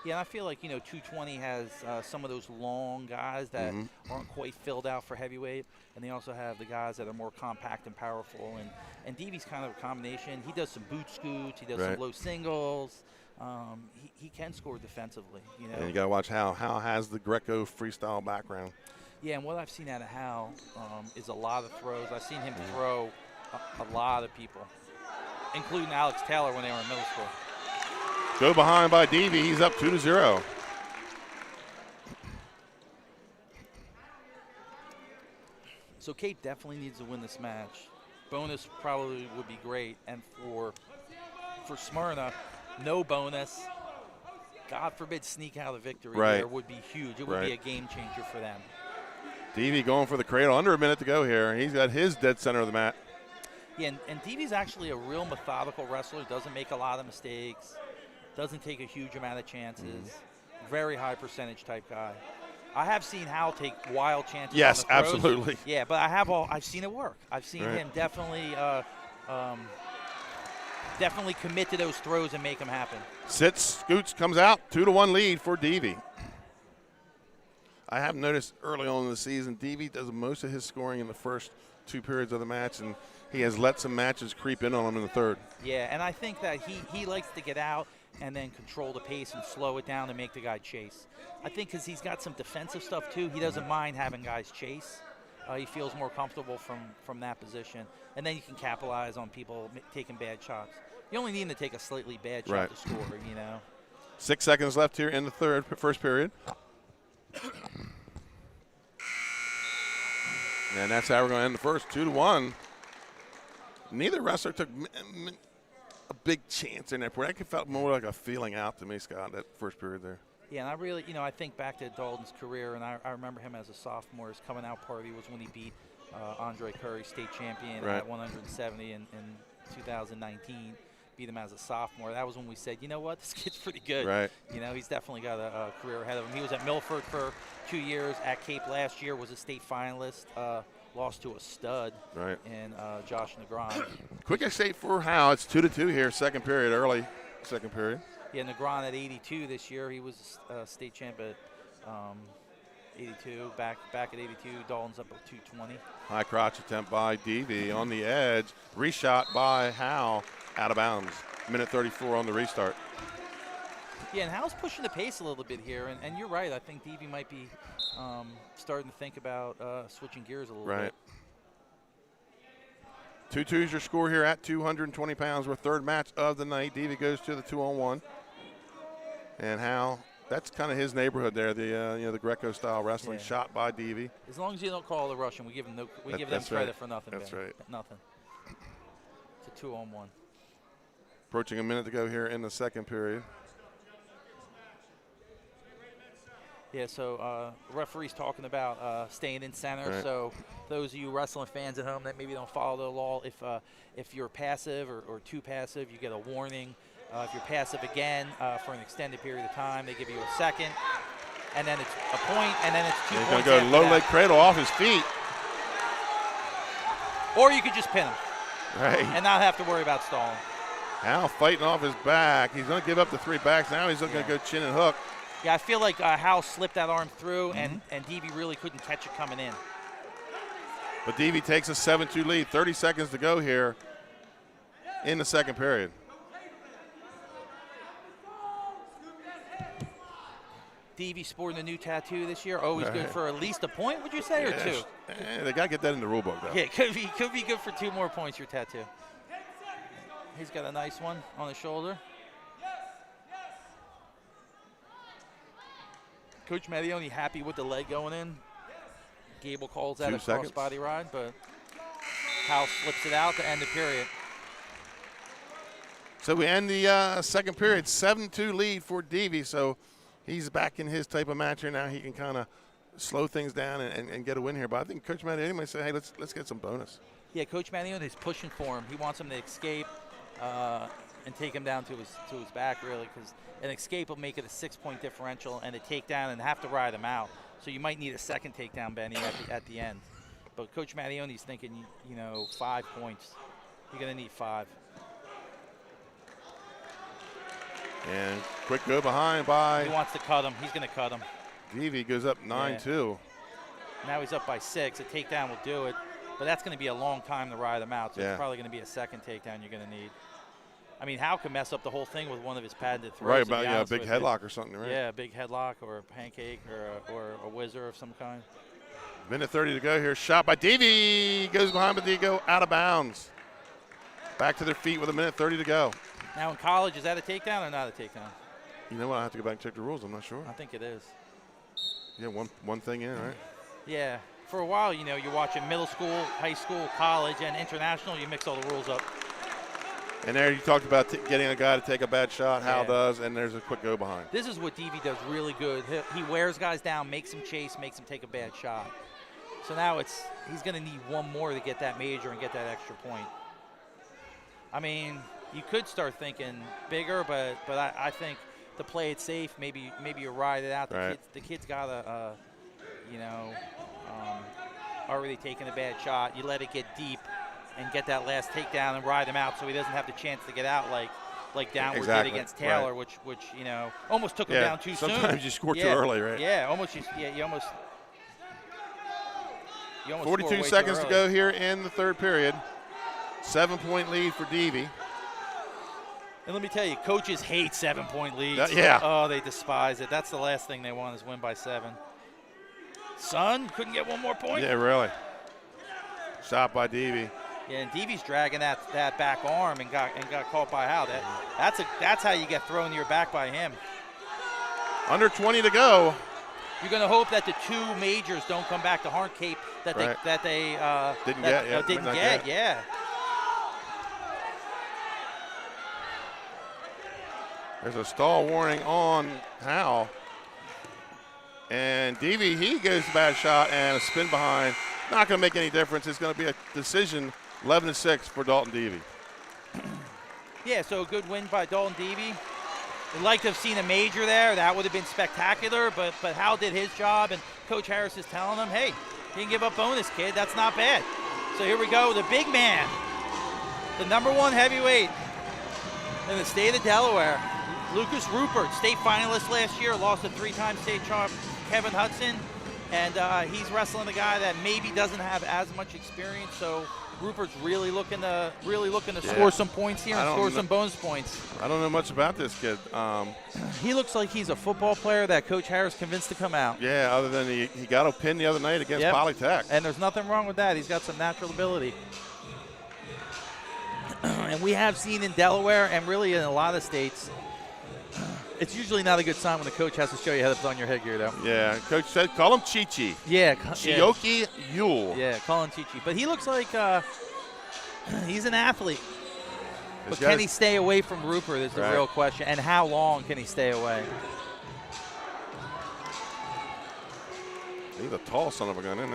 Yeah, and I feel like, 220 has some of those long guys that aren't quite filled out for heavyweight, and they also have the guys that are more compact and powerful. And Devey's kind of a combination. He does some boot scoots. He does some low singles. He can score defensively. And you got to watch Howe. Howe has the Greco freestyle background. Yeah, and what I've seen out of Howe is a lot of throws. I've seen him throw a lot of people, including Alex Taylor when they were in middle school. Go behind by Devey. He's up 2-0. So Cape definitely needs to win this match. Bonus probably would be great. And for Smyrna, no bonus. God forbid sneak out a victory there would be huge. It would be a game changer for them. Devey going for the cradle. Under a minute to go here. He's got his dead center of the mat. Yeah, and Devey's actually a real methodical wrestler. Doesn't make a lot of mistakes. Doesn't take a huge amount of chances. Very high percentage type guy. I have seen Hal take wild chances. Yes, on the throws. absolutely. Yeah, but I've seen it work. I've seen him definitely commit to those throws and make them happen. Sits, scoots, comes out. 2-1 lead for Devey. I have noticed early on in the season, Devey does most of his scoring in the first 2 periods of the match, and he has let some matches creep in on him in the third. Yeah, and I think that he likes to get out and then control the pace and slow it down and make the guy chase. I think because he's got some defensive stuff too, he doesn't mind having guys chase. He feels more comfortable from that position. And then you can capitalize on people taking bad shots. You only need him to take a slightly bad shot to score, 6 seconds left here in the first period. And that's how we're going to end the first, 2-1. Neither wrestler took a big chance in that period. That felt more like a feeling out to me, Scott, that first period there. Yeah, and I really, I think back to Dalton's career, and I remember him as a sophomore. His coming out party was when he beat Andre Curry, state champion at 170 in 2019. Beat him as a sophomore. That was when we said, you know what, this kid's pretty good. Right. He's definitely got a career ahead of him. He was at Milford for 2 years. At Cape last year, was a state finalist. lost to a stud in Josh Negron. Quick escape for Howe. It's 2-2 here, second period, early second period. Yeah, Negron at 82 this year. He was state champ at 82. Back at 82. Dalton's up at 220. High crotch attempt by Devy on the edge. Reshot by Howe, out of bounds. Minute 34 on the restart. Yeah, and Howe's pushing the pace a little bit here, and you're right. I think Devy might be starting to think about switching gears a little bit. 2-2 is your score here at 220 pounds. Our third match of the night. Devy goes to the 2-on-1. And Howe, that's kind of his neighborhood there, the Greco-style wrestling. Shot by Devy. As long as you don't call the Russian, we give them credit for nothing. That's right. Nothing. It's a 2-on-1. Approaching a minute to go here in the second period. Yeah, so referee's talking about staying in center. Right. So those of you wrestling fans at home that maybe don't follow the law, if you're passive or too passive, you get a warning. If you're passive again for an extended period of time, they give you a second, and then it's a point, and then it's 2 points. He's going to go low leg cradle off his feet. Or you could just pin him. Right. And not have to worry about stalling. Howe fighting off his back. He's going to give up the 3 backs. Now he's looking to go chin and hook. Yeah, I feel like Howe slipped that arm through, and Devy really couldn't catch it coming in. But Devy takes a 7-2 lead. 30 seconds to go here in the second period. Devy sporting a new tattoo this year. Always good for at least a point, would you say, or 2? They got to get that in the rule book, though. Yeah, it could be good for 2 more points, your tattoo. He's got a nice one on his shoulder. Coach Mattione happy with the leg going in. Gable calls that a crossbody ride, but Howe flips it out to end the period. So we end the second period, 7-2 lead for Devy. So he's back in his type of match here now. He can kind of slow things down and get a win here. But I think Coach Mattione might say, hey, let's get some bonus. Yeah, Coach Mattione is pushing for him. He wants him to escape and take him down to his back, really, because an escape will make it a 6-point differential, and a takedown and have to ride him out. So you might need a second takedown, Benny, at the end. But Coach Mattione's thinking, 5 points. You're going to need 5. And quick go behind by. He wants to cut him. He's going to cut him. Devy goes up 9-2. Now he's up by 6. A takedown will do it. But that's going to be a long time to ride him out. So it's probably going to be a second takedown you're going to need. I mean, Howe can mess up the whole thing with one of his patented throws. Right, about a big headlock or something, right? Yeah, a big headlock or a pancake or a whizzer of some kind. Minute 30 to go here. Shot by Devy. Goes behind, but they go out of bounds. Back to their feet with a minute 30 to go. Now in college, is that a takedown or not a takedown? You know what? I have to go back and check the rules. I'm not sure. I think it is. Yeah, one thing in, right? Yeah. For a while, you're watching middle school, high school, college, and international. You mix all the rules up. And there you talked about getting a guy to take a bad shot. Howe does, and there's a quick go behind. This is what Devy does really good. He wears guys down, makes them chase, makes them take a bad shot. So now he's going to need one more to get that major and get that extra point. I mean, you could start thinking bigger, but I think to play it safe, maybe you ride it out. The kid's got to, already taken a bad shot. You let it get deep and get that last takedown and ride him out so he doesn't have the chance to get out like Downward did against Taylor, which almost took him down too soon. Sometimes you score too early, right? Yeah, almost. You almost 42 seconds to go here in the third period. 7-point lead for Devy. And let me tell you, coaches hate 7-point leads. Oh, they despise it. That's the last thing they want is win by 7. Son, couldn't get one more point? Yeah, really. Shot by Devy. Yeah, and Devy's dragging that back arm and got caught by Howe. That's how you get thrown to your back by him. Under 20 to go. You're going to hope that the 2 majors don't come back to Harn Cape that they didn't get. Yeah. There's a stall warning on Howe. And Devy, he goes to bad shot and a spin behind. Not going to make any difference. It's going to be a decision, 11-6 for Dalton Devy. Yeah, so a good win by Dalton Devy. We'd like to have seen a major there. That would have been spectacular, but Howe did his job, and Coach Harris is telling him, hey, He can give up bonus, kid. That's not bad. So here we go, the big man, the #1 heavyweight in the state of Delaware, Lucas Rupert, state finalist last year, lost to 3-time state champ Kevin Hudson, and he's wrestling a guy that maybe doesn't have as much experience. So Rupert's really looking to score some points here and score some bonus points. I don't know much about this kid. He looks like he's a football player that Coach Harris convinced to come out. Yeah, other than he got a pin the other night against Polytech. And there's nothing wrong with that. He's got some natural ability. And we have seen in Delaware and really in a lot of states, it's usually not a good sign when the coach has to show you how to put on your headgear, though. Yeah, coach said call him Chi-Chi. Yeah. Chioki Yule. Yeah, call him Chi-Chi. But he looks like he's an athlete. But can he stay away from Rupert is the real question. And how long can he stay away? He's a tall son of a gun, isn't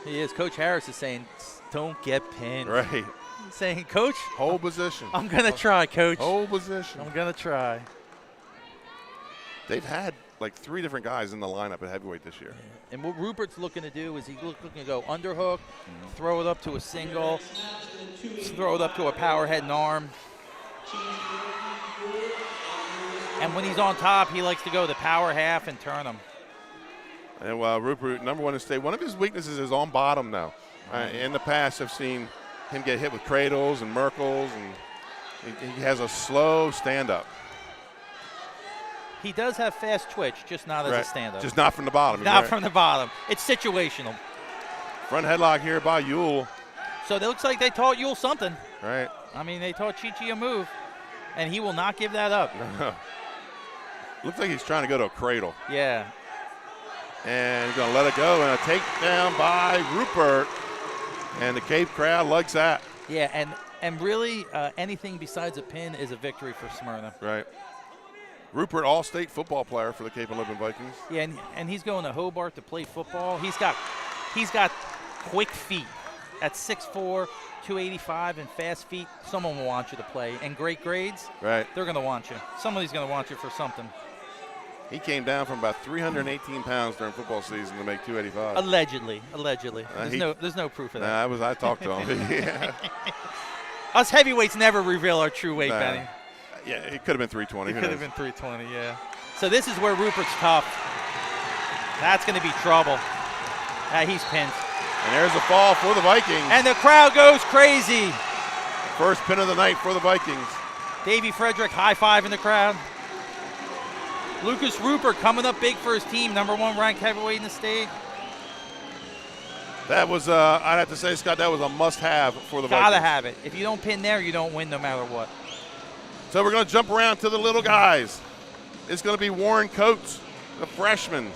he? He is. Coach Harris is saying, don't get pinned. Right. He's saying, Coach. Hold position. I'm going to try, Coach. Hold position. I'm going to try. They've had like 3 different guys in the lineup at heavyweight this year. And what Rupert's looking to do is he's looking to go underhook, throw it up to a single, throw it up to a power head and arm. And when he's on top, he likes to go the power half and turn him. And Rupert, #1 in state, one of his weaknesses is on bottom now. In the past, I've seen him get hit with cradles and Merkles, and he has a slow stand-up. He does have fast twitch, just not as a stand-up. Just not from the bottom. Not from the bottom. It's situational. Front headlock here by Yule. So it looks like they taught Yule something. Right. I mean, they taught Chi-Chi a move, and he will not give that up. Looks like he's trying to go to a cradle. Yeah. And he's going to let it go, and a takedown by Rupert. And the Cape crowd likes that. Yeah, and really anything besides a pin is a victory for Smyrna. Right. Rupert, all-state football player for the Cape Henlopen Vikings. Yeah, and he's going to Hobart to play football. He's got quick feet. At 6'4", 285, and fast feet, someone will want you to play. And great grades, right? They're going to want you. Somebody's going to want you for something. He came down from about 318 pounds during football season to make 285. Allegedly. There's no proof of that. I talked to him. Yeah. Us heavyweights never reveal our true weight, Benny. Yeah, it could have been 320. It could have been 320, yeah. So this is where Rupert's tough. That's going to be trouble. He's pinned. And there's a fall for the Vikings. And the crowd goes crazy. First pin of the night for the Vikings. Davey Frederick high-five in the crowd. Lucas Rupert coming up big for his team, #1 ranked heavyweight in the state. That was, I'd have to say, Scott, that was a must-have for the Vikings. Gotta have it. If you don't pin there, you don't win no matter what. So we're going to jump around to the little guys. It's going to be Warren Coates, the freshman.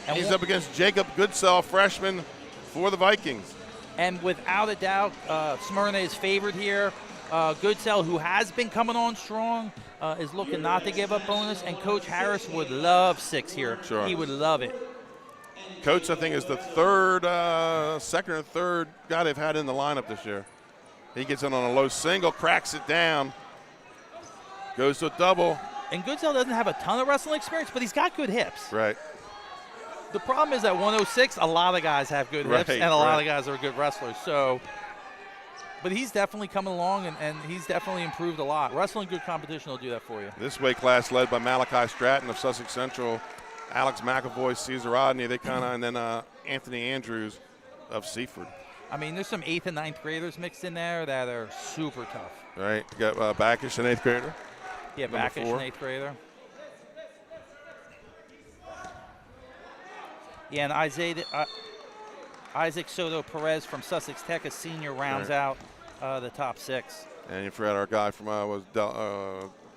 And he's up against Jacob Goodsell, freshman for the Vikings. And without a doubt, Smyrna is favored here. Goodsell, who has been coming on strong, is looking not to give up bonus. And Coach Harris would love 6 here. Sure. He would love it. Coates, I think, is the second or third guy they've had in the lineup this year. He gets in on a low single, cracks it down, goes to a double. And Goodsell doesn't have a ton of wrestling experience, but he's got good hips. Right. The problem is at 106, a lot of guys have good hips, and a lot of guys are good wrestlers. So, but he's definitely coming along, and he's definitely improved a lot. Wrestling good competition will do that for you. This weight class led by Malachi Stratton of Sussex Central, Alex McAvoy, Caesar Rodney, and then Anthony Andrews of Seaford. I mean, there's some 8th and 9th graders mixed in there that are super tough. Right. You got Backish, an 8th grader. Yeah, Backish, an 8th grader. Yeah, and Isaac Soto Perez from Sussex Tech, a senior, rounds out the top 6. And you forgot our guy from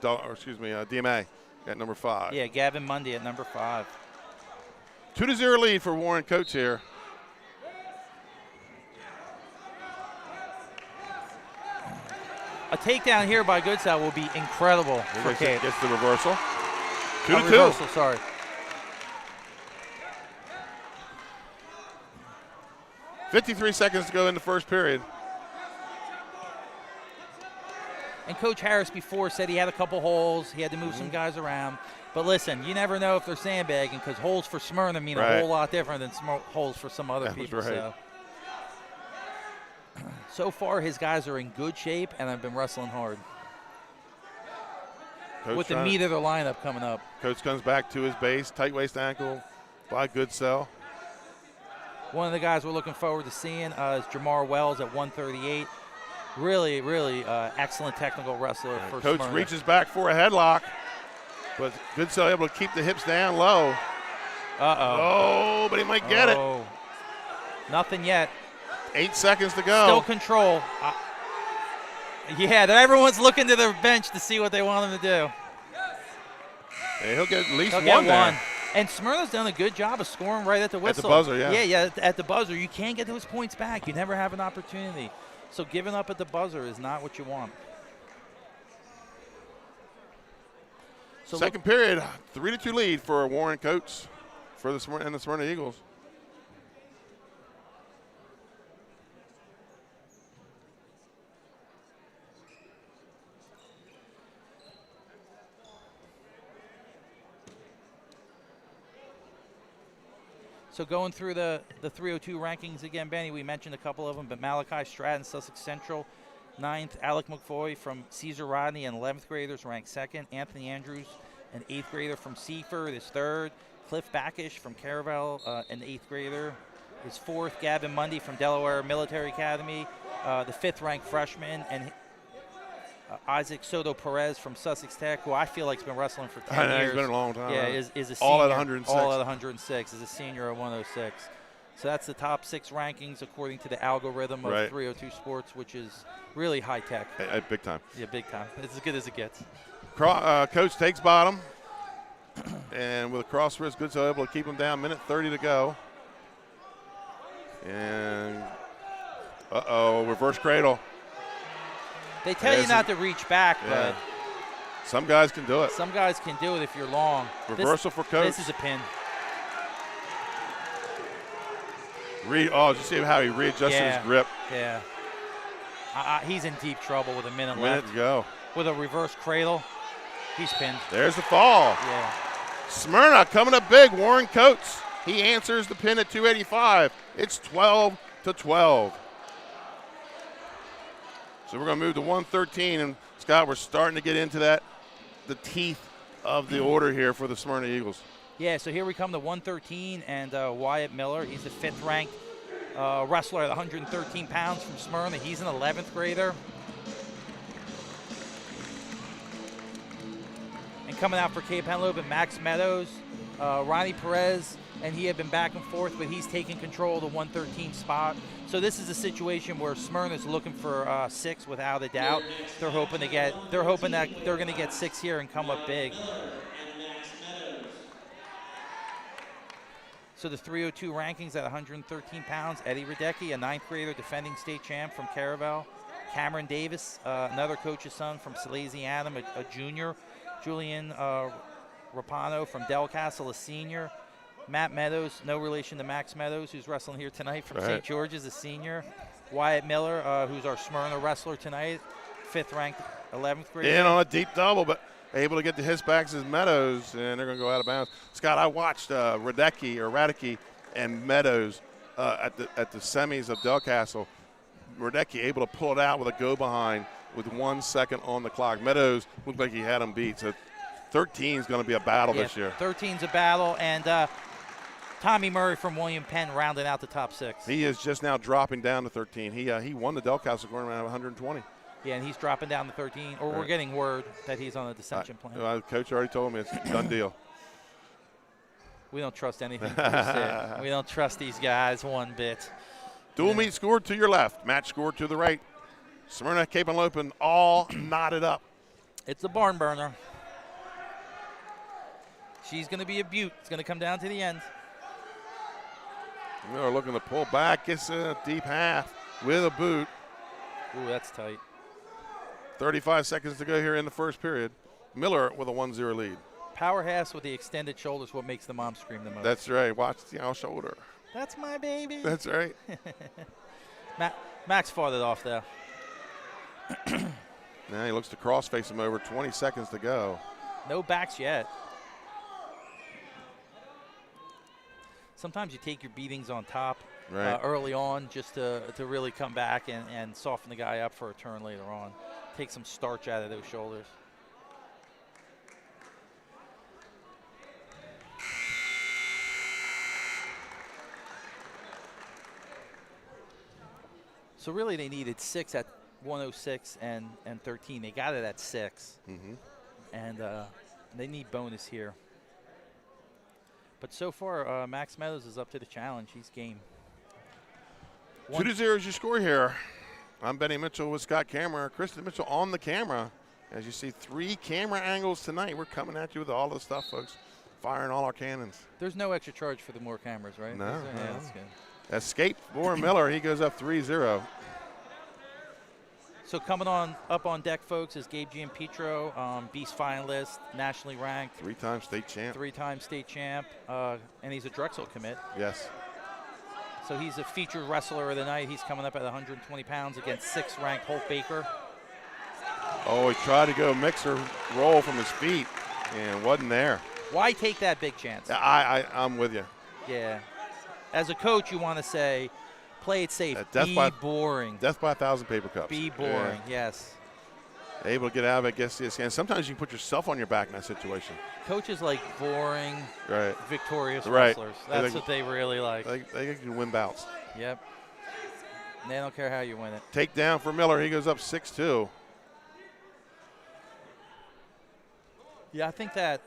DMA at number 5. Yeah, Gavin Mundy at number 5. 2-0 lead for Warren Coates here. A takedown here by Goodsell will be incredible for Cape. Gets the reversal. 2-2. Reversal, sorry. ...53 seconds to go in the first period. And Coach Harris before said he had a couple holes. He had to move some guys around. But listen, you never know if they're sandbagging, because holes for Smyrna mean a whole lot different than holes for some other people. So far, his guys are in good shape, and I've been wrestling hard. Coach with the meat of their lineup coming up. Coach comes back to his base, tight waist ankle by Goodsell. One of the guys we're looking forward to seeing is Jamar Wells at 138. Really, really excellent technical wrestler for Coach Smyrna. reaches back for a headlock, but Goodsell able to keep the hips down low. Oh, but he might get it. Nothing yet. 8 seconds to go. Still control. Yeah, everyone's looking to their bench to see what they want him to do. Yeah, he'll get at least He'll one get there. one. And Smyrna's done a good job of scoring right at the whistle. At the buzzer, yeah. Yeah, at the buzzer. You can't get those points back. You never have an opportunity. So giving up at the buzzer is not what you want. So Second period, 3-2 lead for Warren Coates for the Smyrna Eagles. So going through the 302 rankings again, Benny, we mentioned a couple of them, but Malachi Stratton, Sussex Central, 9th. Alec McFoy from Caesar Rodney, an 11th graders, ranked 2nd. Anthony Andrews, an 8th grader from Seaford, is 3rd. Cliff Backish from Caravel, an 8th grader, is 4th. Gavin Mundy from Delaware Military Academy, the 5th ranked freshman, and Isaac Soto Perez from Sussex Tech, who I feel like has been wrestling for 10 years. He's been a long time. Yeah, is a senior. All at 106. All at 106. Is a senior at 106. So that's the top 6 rankings according to the algorithm of 302 Sports, which is really high tech. Big time. Yeah, big time. It's as good as it gets. Coach takes bottom, and with a cross wrist, Goodsell able to keep him down. Minute 30 to go. And reverse cradle. They tell you not to reach back, but some guys can do it. Some guys can do it if you're long. Reversal for Coach. This is a pin. Did you see how he readjusted his grip? Yeah. He's in deep trouble with a minute left. To go. With a reverse cradle, he's pinned. There's the fall. Yeah. Smyrna coming up big. Warren Coates. He answers the pin at 285. It's 12-12. So we're going to move to 113, and Scott, we're starting to get into the teeth of the order here for the Smyrna Eagles. Yeah, so here we come to 113, and Wyatt Miller, he's the 5th ranked wrestler at 113 pounds from Smyrna. He's an 11th grader. And coming out for Cape Henlopen, Max Meadows, Ronnie Perez, and he had been back and forth, but he's taking control of the 113 spot. So this is a situation where Smyrna's looking for 6 without a doubt. They're hoping that they're going to get 6 here and come up big. So the 302 rankings at 113 pounds. Eddie Radecki, a 9th grader, defending state champ from Caravel. Cameron Davis, another coach's son from Salesianum, a junior. Julian Rapano from Del Castle, a senior. Matt Meadows, no relation to Max Meadows, who's wrestling here tonight from St. George's, a senior. Wyatt Miller, who's our Smyrna wrestler tonight, 5th ranked 11th grader. In on a deep double, but able to get the his backs as Meadows, and they're going to go out of bounds. Scott, I watched Radecki and Meadows at the semis of Del Castle. Radecki able to pull it out with a go behind with 1 second on the clock. Meadows looked like he had him beat. So 13 is going to be a battle this year. 13's a battle, and Tommy Murray from William Penn rounding out the top 6. He is just now dropping down to 13. He won the Del Castle going around 120. Yeah, and he's dropping down to 13, or we're getting word that he's on a descension plan. Coach already told me it's a done deal. We don't trust anything. We don't trust these guys one bit. Dual meet scored to your left. Match scored to the right. Smyrna, Cape Henlopen all knotted up. It's a barn burner. She's going to be a beaut. It's going to come down to the end. Miller looking to pull back. Gets a deep half with a boot. Ooh, that's tight. 35 seconds to go here in the first period. Miller with a 1-0 lead. Power halves with the extended shoulders, what makes the mom scream the most. That's right. Watch the shoulder. That's my baby. That's right. Max fought it off, though. Now he looks to cross-face him over. 20 seconds to go. No backs yet. Sometimes you take your beatings on top early on just to really come back and soften the guy up for a turn later on. Take some starch out of those shoulders. So really they needed 6 at 106 and 13. They got it at 6. Mm-hmm. And they need bonus here. But so far, Max Meadows is up to the challenge. He's game. 2-0 is your score here. I'm Benny Mitchell with Scott Camera. Kristen Mitchell on the camera. As you see, 3 camera angles tonight. We're coming at you with all the stuff, folks. Firing all our cannons. There's no extra charge for the more cameras, right? No. Yeah, that's good. Escape for Miller. He goes up 3-0. So coming up on deck, folks, is Gabe Giampetro, Beast finalist, nationally ranked. 3-time state champ. 3-time state champ, and he's a Drexel commit. Yes. So he's a featured wrestler of the night. He's coming up at 120 pounds against 6th ranked Holt Baker. Oh, he tried to go mixer roll from his feet and wasn't there. Why take that big chance? I'm with you. Yeah. As a coach, you want to say, play it safe. Be boring. Death by 1,000 paper cups. Be boring, yes. Able to get out of it, guess this. And sometimes you can put yourself on your back in that situation. Coaches like boring, victorious wrestlers. That's what they really like. They can win bouts. Yep. They don't care how you win it. Takedown for Miller. He goes up 6-2. Yeah, I think that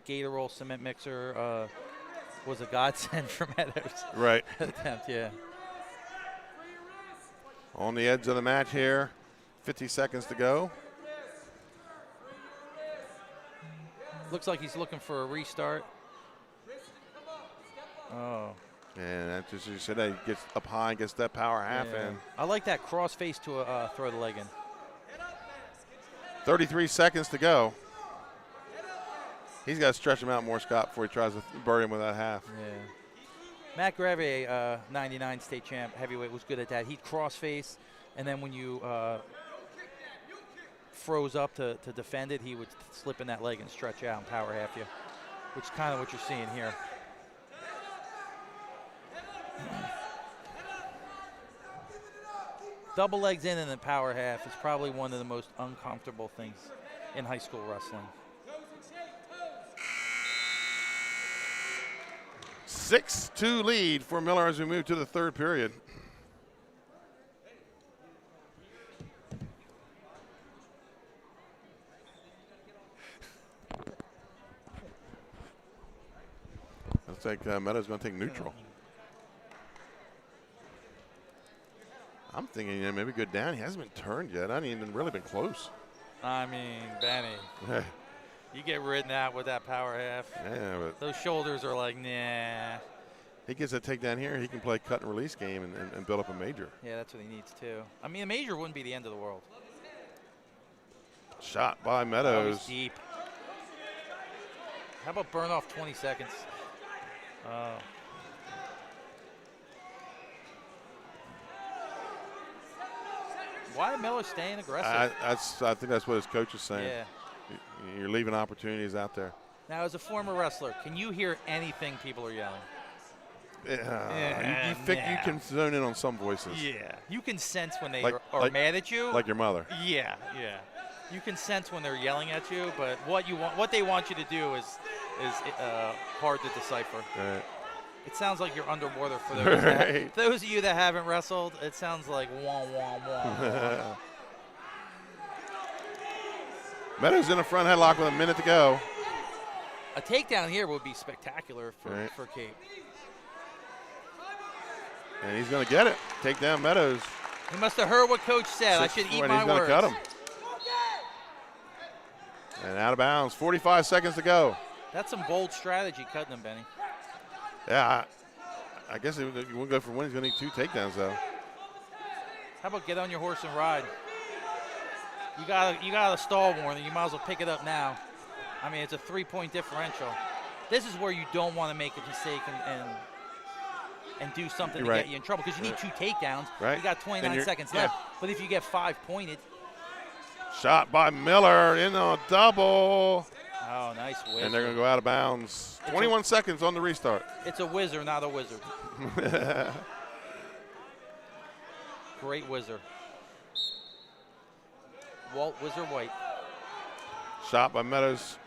Gator Roll cement mixer was a godsend for Meadows. Right. Attempt, yeah. On the edge of the match here, 50 seconds to go. Looks like he's looking for a restart. Oh. And that's just, you said, he gets up high and gets that power half in. I like that cross face to throw the leg in. 33 seconds to go. He's got to stretch him out more, Scott, before he tries to bury him with that half. Yeah. Matt Gravier, 99 state champ, heavyweight, was good at that. He'd cross face, and then when you froze up to defend it, he would slip in that leg and stretch out and power half you, which is kind of what you're seeing here. Double legs in and then power half is probably one of the most uncomfortable things in high school wrestling. 6-2 lead for Miller as we move to the third period. Looks like Meadows going to take neutral. I'm thinking maybe go down. He hasn't been turned yet. I haven't even really been close. I mean, Benny. You get ridden out with that power half. Yeah, but those shoulders are like, nah. He gets a takedown here. He can play cut and release game and build up a major. Yeah, that's what he needs too. I mean, a major wouldn't be the end of the world. Shot by Meadows. Oh, deep. How about burn off 20 seconds? Why Miller staying aggressive? I think that's what his coach is saying. Yeah. You're leaving opportunities out there. Now, as a former wrestler, can you hear anything people are yelling? You can zone in on some voices. Yeah. You can sense when they are mad at you. Like your mother. Yeah. You can sense when they're yelling at you, but what they want you to do is hard to decipher. Right. It sounds like you're underwater for those. Those of you that haven't wrestled, it sounds like wah, wah, wah. Meadows in a front headlock with a minute to go. A takedown here would be spectacular for Cape. And he's going to get it. Take down Meadows. He must have heard what Coach said. I should eat my words. He's going to cut him. And out of bounds. 45 seconds to go. That's some bold strategy, cutting him, Benny. Yeah, I guess he won't go for one. He's going to need 2 takedowns, though. How about get on your horse and ride? You got a stall warning. You might as well pick it up now. I mean, it's a 3-point differential. This is where you don't want to make a mistake and and do something to Right. get you in trouble, because you need 2 takedowns. Right. You got 29 seconds yeah. left. But if you get 5 pointed, Shot by Miller in a double. oh, nice whiz. And they're going to go out of bounds. 21 seconds on the restart. It's a whizzer, not a wizard. Great whizzer. Walt Whizzer White. Shot by Meadows.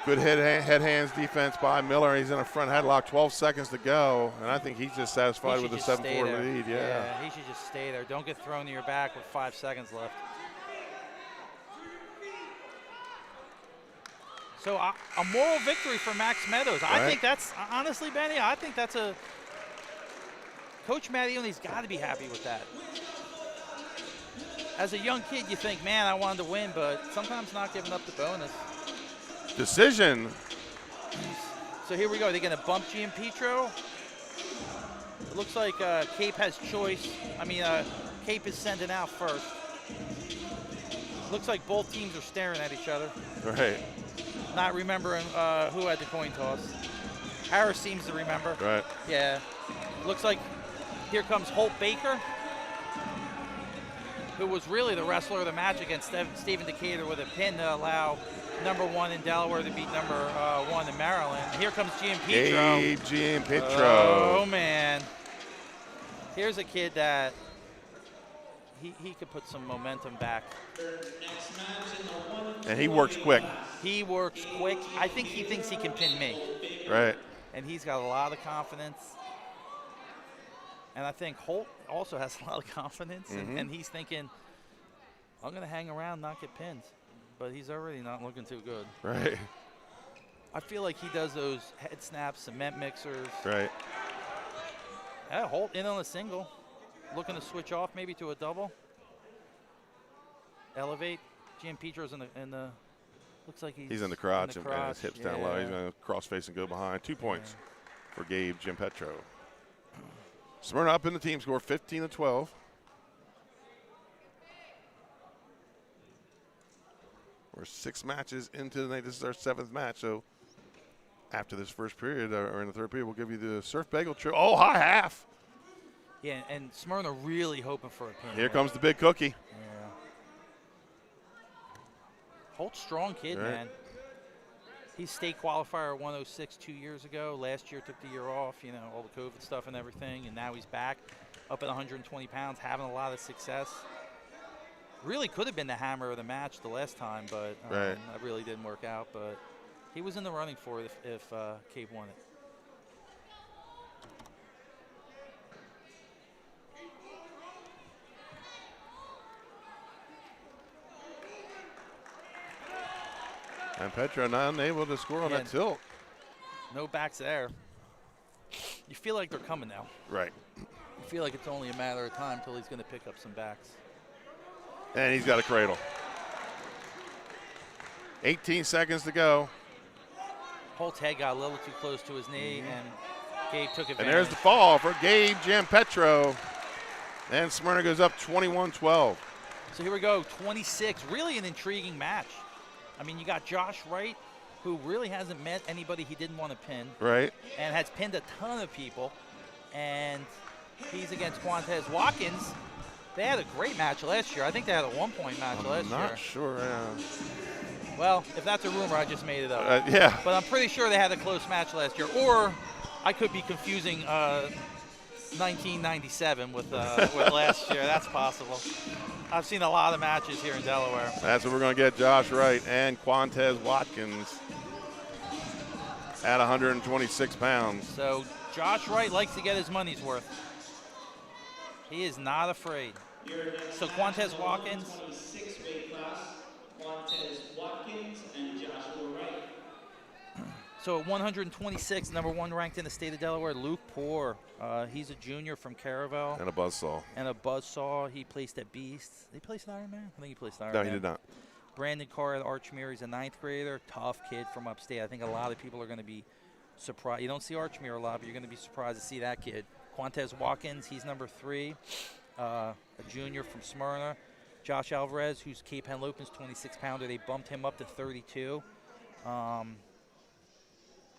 Good head hands defense by Miller. He's in a front headlock. 12 seconds to go, and I think he's just satisfied with the 7-4 lead. Yeah, he should just stay there. Don't get thrown to your back with 5 seconds left. So a moral victory for Max Meadows. Right. I think that's, honestly, Benny, I think that's a, Coach Mattioni's got to be happy with that. As a young kid, you think, man, I wanted to win, but sometimes not giving up the bonus. Decision. So here we go. They're going to bump Gianpietro. It looks like Cape has choice. Cape is sending out first. Looks like both teams are staring at each other. Right. Not remembering who had the coin toss. Harris seems to remember. Right. Yeah. Looks like here comes Holt Baker, who was really the wrestler of the match against Stephen Decatur with a pin to allow #1 in Delaware to beat #1 in Maryland. Here comes Gianpietro. Gabe Gianpietro. Oh, man. Here's a kid that he could put some momentum back. And he works quick. He works quick. I think he thinks he can pin me. Right. And he's got a lot of confidence. And I think Holt also has a lot of confidence. And he's thinking, I'm going to hang around, not get pinned. But he's already not looking too good. Right. I feel like he does those head snaps, cement mixers. Right. Yeah, Holt in on a single. Looking to switch off maybe to a double. Elevate. Gianpietro's in the looks like he's in the crotch, in the and his hips down low. He's going to cross face and go behind. 2 points for Gabe Gianpietro. Smyrna up in the team score, 15-12. We're 6 matches into the night. This is our 7th match. So after this first period, or in the third period, we'll give you the Surf Bagel Trip. Oh, high half. Yeah, and Smyrna really hoping for a pin. Here comes the big cookie. Yeah. Holt's strong kid, Right. man. He's state qualifier at 106 2 years ago. Last year took the year off, all the COVID stuff and everything, and now he's back up at 120 pounds, having a lot of success. Really could have been the hammer of the match the last time, but that really didn't work out. But he was in the running for it if Cape won it. And Petra not unable to score on that tilt. No backs there. You feel like they're coming now. Right. You feel like it's only a matter of time until he's going to pick up some backs. And he's got a cradle. 18 seconds to go. Holt's head got a little too close to his knee, and Gabe took advantage. And there's the fall for Gabe Gianpietro. And Smyrna goes up 21-12. So here we go, 26. Really an intriguing match. I mean, you got Josh Wright, who really hasn't met anybody he didn't want to pin. Right. And has pinned a ton of people. And he's against Quantez Watkins. They had a great match last year. I think they had a 1-point match last year. I'm not sure. Well, if that's a rumor, I just made it up. Yeah. But I'm pretty sure they had a close match last year. Or I could be confusing 1997 with last year. That's possible. I've seen a lot of matches here in Delaware. That's what we're going to get, Josh Wright and Quantez Watkins at 126 pounds. So Josh Wright likes to get his money's worth. He is not afraid. So Quantez Watkins. Quantez Watkins and Joshua Wright. So at 126, #1 ranked in the state of Delaware, Luke Poor. He's a junior from Caravel. And a buzzsaw. And a buzzsaw. He placed at Beast. Did he place at Ironman? I think he placed at Ironman. No, he did not. Brandon Carr at Archmere. He's a 9th grader. Tough kid from upstate. I think a lot of people are going to be surprised. You don't see Archmere a lot, but you're going to be surprised to see that kid. Quantez Watkins, he's #3. A junior from Smyrna. Josh Alvarez, who's Cape Henlopen's 26-pounder. They bumped him up to 32.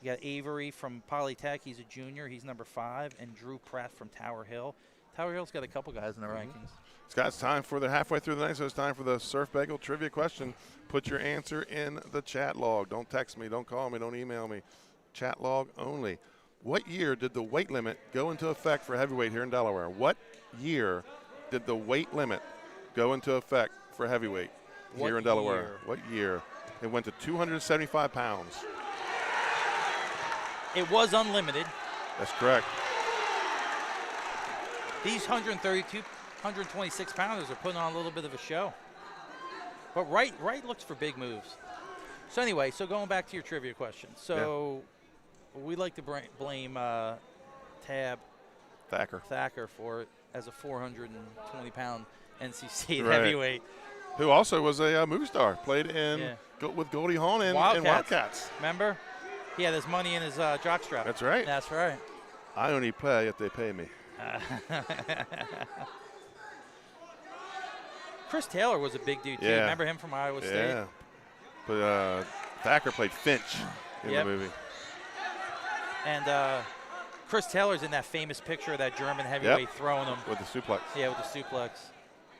You got Avery from Polytech. He's a junior. He's number 5. And Drew Pratt from Tower Hill. Tower Hill's got a couple guys in the rankings. Scott, it's time for the halfway through the night, so it's time for the Surf Bagel trivia question. Put your answer in the chat log. Don't text me. Don't call me. Don't email me. Chat log only. What year did the weight limit go into effect for heavyweight here in Delaware? What year did the weight limit go into effect for heavyweight here in Delaware? What year? It went to 275 pounds. It was unlimited. That's correct. These 132, 126 pounders are putting on a little bit of a show. But Wright looks for big moves. So anyway, so going back to your trivia question. So we like to blame Tab Thacker for it as a 420-pound NCC heavyweight. Who also was a movie star. Played in with Goldie Hawn in Wildcats. Remember? He had his money in his jockstrap. That's right. That's right. I only play if they pay me. Chris Taylor was a big dude, too. Remember him from Iowa State? Yeah. But Thacker played Finch in the movie. And Chris Taylor's in that famous picture of that German heavyweight throwing him. With the suplex. Yeah, with the suplex.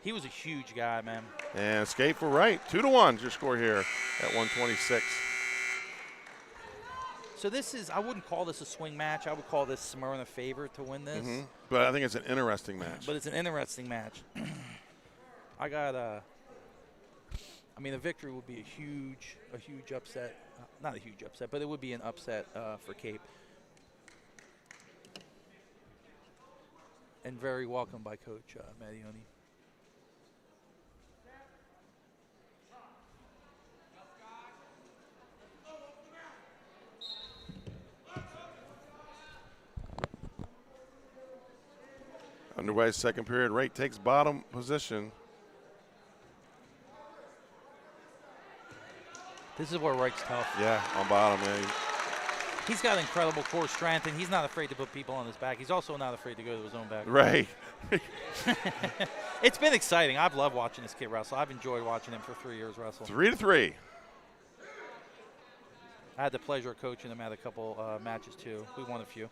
He was a huge guy, man. And escape for Wright. 2-1 is your score here at 126. So this is, I wouldn't call this a swing match. I would call this Smyrna favorite to win this. But I think it's an interesting match. But it's an interesting match. I got I mean, a victory would be a huge upset. Not a huge upset, but it would be an upset for Cape. And very welcome by Coach Mattioni. Underway second period. Wright takes bottom position. This is where Wright's tough. Yeah, on bottom. Yeah. He's got incredible core strength, and he's not afraid to put people on his back. He's also not afraid to go to his own back. Right. It's been exciting. I've loved watching this kid wrestle. I've enjoyed watching him for 3 years wrestle. 3-3. I had the pleasure of coaching him at a couple matches, too. We won a few.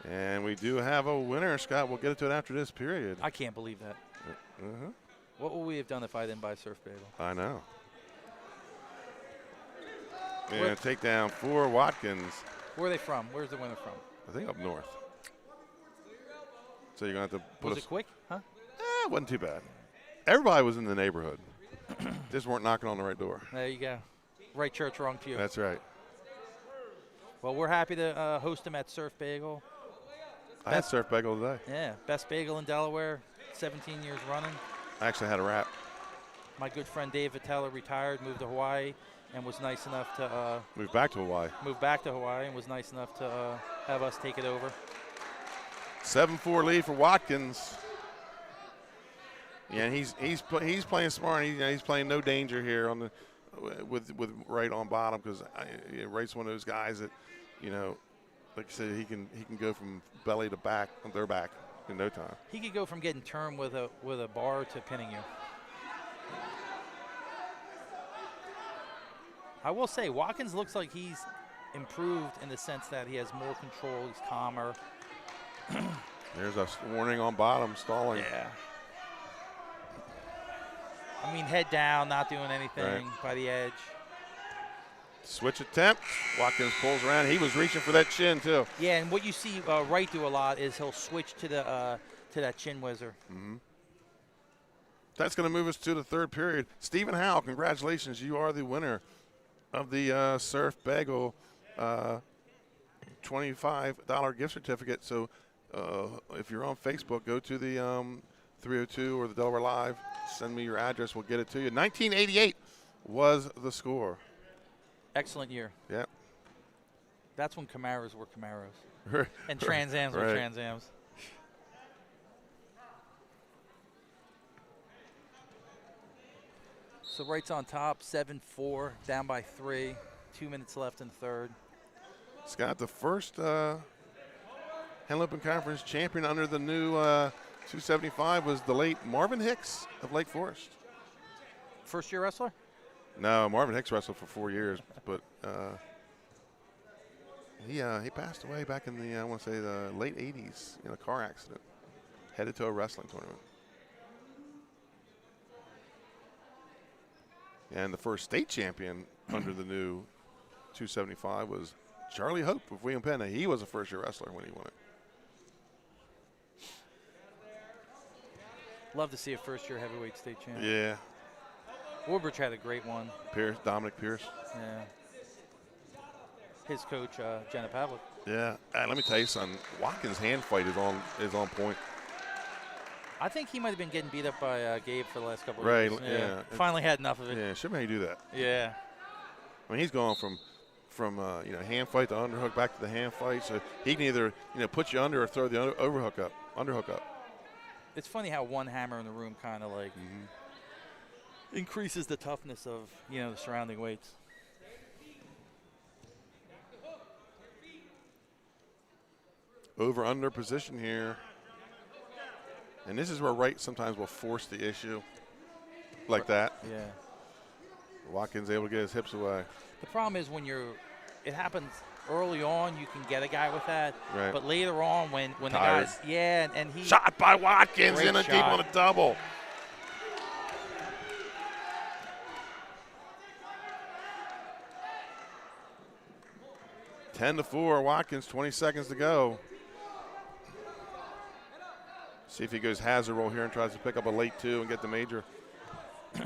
And we do have a winner, Scott. We'll get into it after this period. I can't believe that. What would we have done if I didn't buy Surf Bagel? I know. And takedown for Watkins. Where are they from? Where's the winner from? I think up north. So you're going to have to put Was it quick? Huh? It wasn't too bad. Everybody was in the neighborhood. Just weren't knocking on the right door. There you go. Right church, wrong pew. That's right. Well, we're happy to host him at Surf Bagel. I had Surf Bagel today. Yeah, best bagel in Delaware, 17 years running. I actually had a wrap. My good friend Dave Vitella retired, moved to Hawaii, and was nice enough to move back to Hawaii. And was nice enough to have us take it over. 7-4 lead for Watkins. Yeah, and he's playing smart. He's playing no danger here on the with Wright on bottom, because Wright's one of those guys that, like I said, he can go from belly to back on their back in no time. He could go from getting turned with a bar to pinning you. I will say, Watkins looks like he's improved in the sense that he has more control. He's calmer. There's a warning on bottom, stalling. Yeah. I mean, head down, not doing anything by the edge. Switch attempt. Watkins pulls around. He was reaching for that chin, too. Yeah, and what you see Wright do a lot is he'll switch to that chin whizzer. That's going to move us to the third period. Stephen Howell, congratulations. You are the winner of the Surf Bagel $25 gift certificate. So if you're on Facebook, go to the 302 or the Delaware Live. Send me your address. We'll get it to you. 1988 was the score. Excellent year. Yeah. That's when Camaros were Camaros. And Trans Ams were Trans Ams. So Wright's on top, 7-4, down by 3. 2 minutes left in the third. Scott, the first Henlopen Conference champion under the new 275 was the late Marvin Hicks of Lake Forest. First-year wrestler? No, Marvin Hicks wrestled for 4 years, but He passed away back in the, I want to say, the late 80s in a car accident. Headed to a wrestling tournament. And the first state champion under the new 275 was Charlie Hope of William Penn. He was a first-year wrestler when he won it. Love to see a first-year heavyweight state champ. Yeah. Woodbridge had a great one. Dominic Pierce. Yeah. His coach, Jenna Pavlik. Yeah. Let me tell you something. Watkins' hand fight is on point. I think he might have been getting beat up by Gabe for the last couple of Right, years. yeah. Finally had enough of it. Yeah, shouldn't he do that? Yeah. I mean, he's gone from hand fight to underhook back to the hand fight, so he can either put you under or throw the underhook up. It's funny how one hammer in the room kind of like increases the toughness of the surrounding weights. Over under position here, and this is where right sometimes will force the issue, like that. Yeah. Watkins able to get his hips away. The problem is when it happens early on, you can get a guy with that. Right. But later on, when the Tired. guy's and he Shot by Watkins Great in a deep shot. on a double. Ten to 4, Watkins, 20 seconds to go. See if he goes hazard roll here and tries to pick up a late 2 and get the major. He's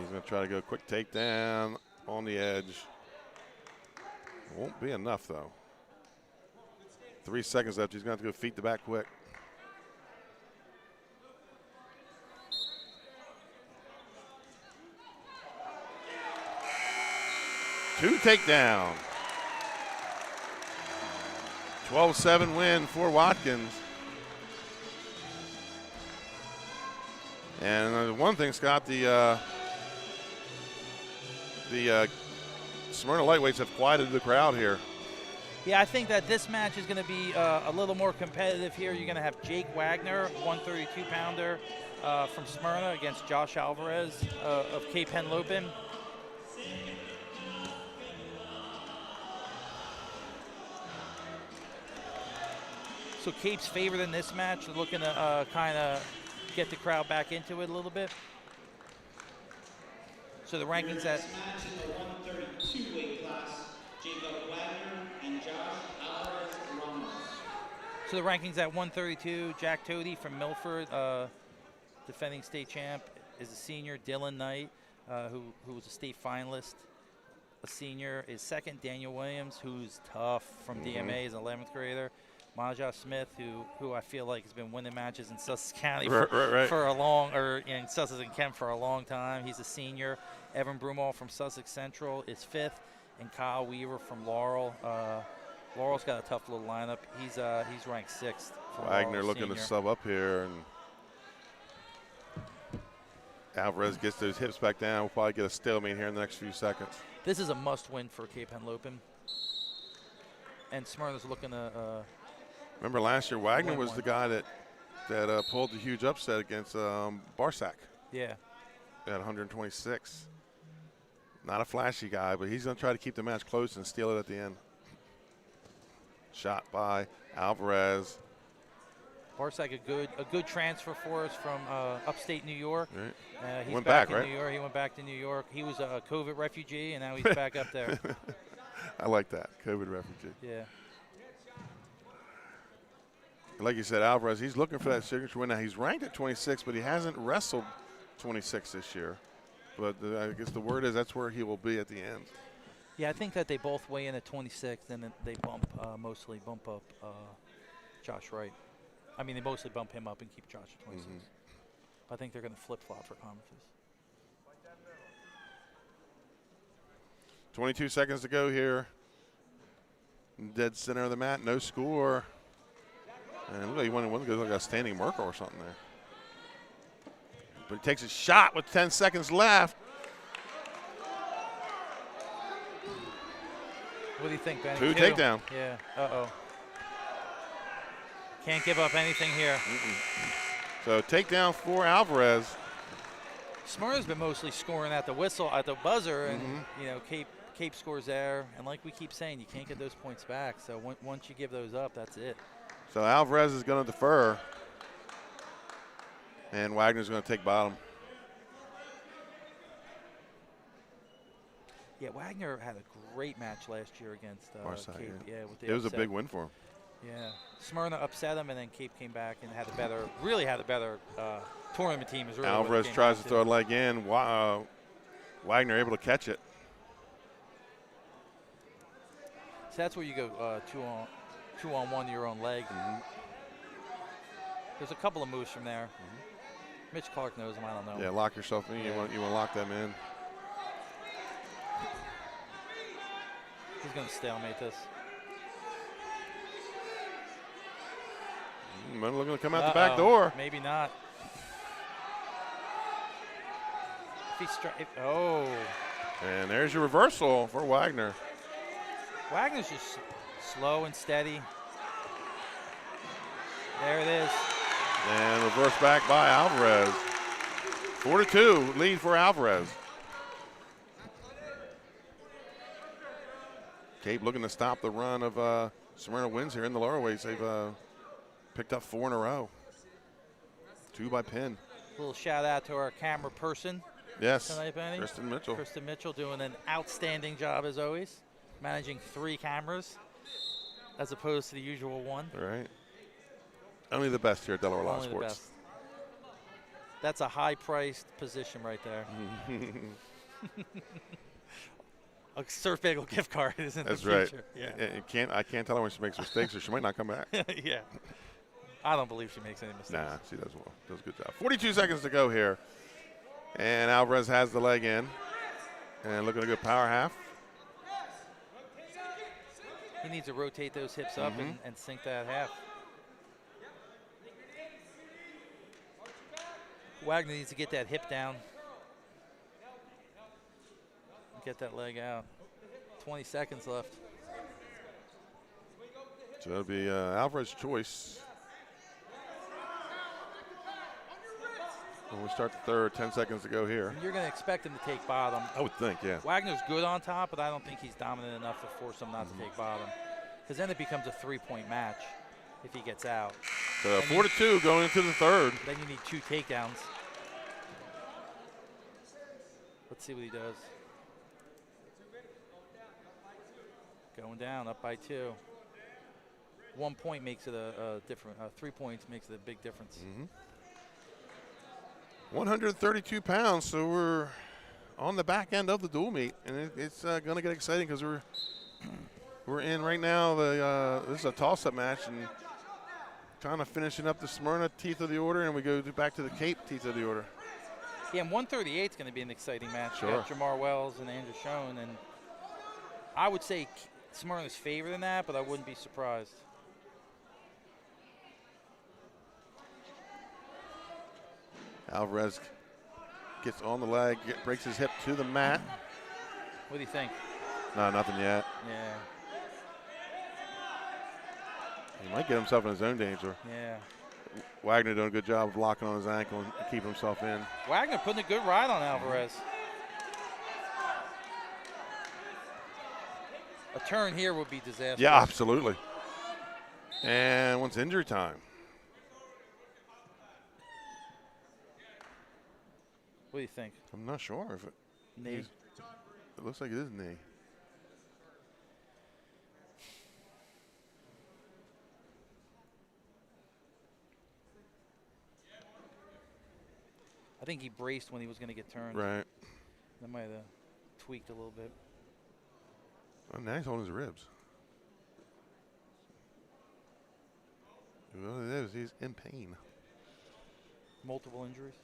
going to try to go quick takedown on the edge. Won't be enough, though. 3 seconds left. He's going to have to go feet to back quick. Two takedown. 12-7 win for Watkins. And one thing, Scott, the Smyrna lightweights have quieted the crowd here. Yeah, I think that this match is going to be a little more competitive here. You're going to have Jake Wagner, 132-pounder from Smyrna, against Josh Alvarez of Cape Henlopen. So Cape's favored in this match. They're looking to kind of get the crowd back into it a little bit. So the rankings at... Next match in the 132 weight class, Jacob Wagner and Josh Alvarez Ramos. So the rankings at 132, Jack Toady from Milford, defending state champ, is a senior. Dylan Knight, who was a state finalist, a senior, is second. Daniel Williams, who's tough from DMA, is an 11th grader. Maja Smith, who I feel like has been winning matches in Sussex County for a long, or in Sussex and Kent for a long time. He's a senior. Evan Brumall from Sussex Central is 5th, and Kyle Weaver from Laurel. Laurel's got a tough little lineup. He's ranked 6th. Wagner looking to sub up here, and Alvarez gets those hips back down. We'll probably get a stalemate here in the next few seconds. This is a must-win for Cape Henlopen, and Smyrna's looking to. Remember last year, Wagner was the guy that pulled the huge upset against Barsack. Yeah. At 126. Not a flashy guy, but he's going to try to keep the match close and steal it at the end. Shot by Alvarez. Barsack, a good transfer for us from upstate New York. Right. He's went back back, in right? New York. He went back to New York. He was a COVID refugee, and now he's back up there. I like that, COVID refugee. Yeah. Like you said, Alvarez, he's looking for that signature win. Now, he's ranked at 26, but he hasn't wrestled 26 this year. But I guess the word is that's where he will be at the end. Yeah, I think that they both weigh in at 26, and then they mostly bump up Josh Wright. I mean, they mostly bump him up and keep Josh at 26. I think they're going to flip-flop for conferences. 22 seconds to go here. Dead center of the mat, no score. And look like one goes like a standing Merkel or something there. But he takes a shot with 10 seconds left. What do you think, Benny? 2 takedown. Yeah. Uh-oh. Can't give up anything here. So takedown for Alvarez. Smyrna's been mostly scoring at the whistle, at the buzzer, and you know, Cape scores there. And like we keep saying, you can't get those points back. So once you give those up, that's it. So Alvarez is going to defer, and Wagner's going to take bottom. Yeah, Wagner had a great match last year against Cape. Yeah, with the it was upset. a big win for him. Yeah, Smyrna upset him, and then Cape came back and had a better, really had a better tournament team. Is really Alvarez tries to throw a leg in. Wagner able to catch it. So that's where you go two on one to your own leg. There's a couple of moves from there. Mitch Clark knows them. I don't know. Yeah, lock yourself in. You want to lock them in. He's going to stalemate this. Looking to come out the back door. Maybe not. And there's your reversal for Wagner. Wagner's just slow and steady. There it is. And reverse back by Alvarez. 4-2 lead for Alvarez. Cape looking to stop the run of Smyrna wins here in the lower weights. They've picked up 4 in a row. 2 by pin. A little shout out to our camera person. Yes, tonight, Benny. Kristen Mitchell. Kristen Mitchell doing an outstanding job as always, managing 3 cameras as opposed to the usual 1. Right. Only the best here at Delaware Live Only the Sports. best. That's a high-priced position right there. A Surf Bagel gift card is in That's the future. right. Yeah. I can't tell her when she makes mistakes, or she might not come back. Yeah. I don't believe she makes any mistakes. Nah, she does well. Does a good job. 42 seconds to go here. And Alvarez has the leg in. And looking at a good power half. He needs to rotate those hips up and sink that half. Wagner needs to get that hip down. Get that leg out. 20 seconds left. So that'll be Alvarez's choice. When we start the third, 10 seconds to go here. You're going to expect him to take bottom. I would think, yeah. Wagner's good on top, but I don't think he's dominant enough to force him not to take bottom. Because then it becomes a 3-point match if he gets out. So 4-2 going into the third. Then you need 2 takedowns. Let's see what he does. Going down, up by 2. 1 point makes it a different. 3 points makes it a big difference. 132 pounds, so we're on the back end of the dual meet, and it's going to get exciting because we're in right now. This is a toss-up match, and kind of finishing up the Smyrna teeth of the order, and we go back to the Cape teeth of the order. Yeah, and 138 is going to be an exciting match. Sure. You got Jamar Wells and Andrew Schoen, and I would say Smyrna's favored in that, but I wouldn't be surprised. Alvarez gets on the leg, breaks his hip to the mat. What do you think? No, nothing yet. Yeah. He might get himself in his own danger. Yeah. Wagner doing a good job of locking on his ankle and keeping himself in. Wagner putting a good ride on Alvarez. A turn here would be disastrous. Yeah, absolutely. And once injury time. What do you think? I'm not sure if it. Knee. It looks like it is knee. I think he braced when he was going to get turned. Right. That might have tweaked a little bit. Well, now he's holding his ribs. Well, it is. He's in pain. Multiple injuries.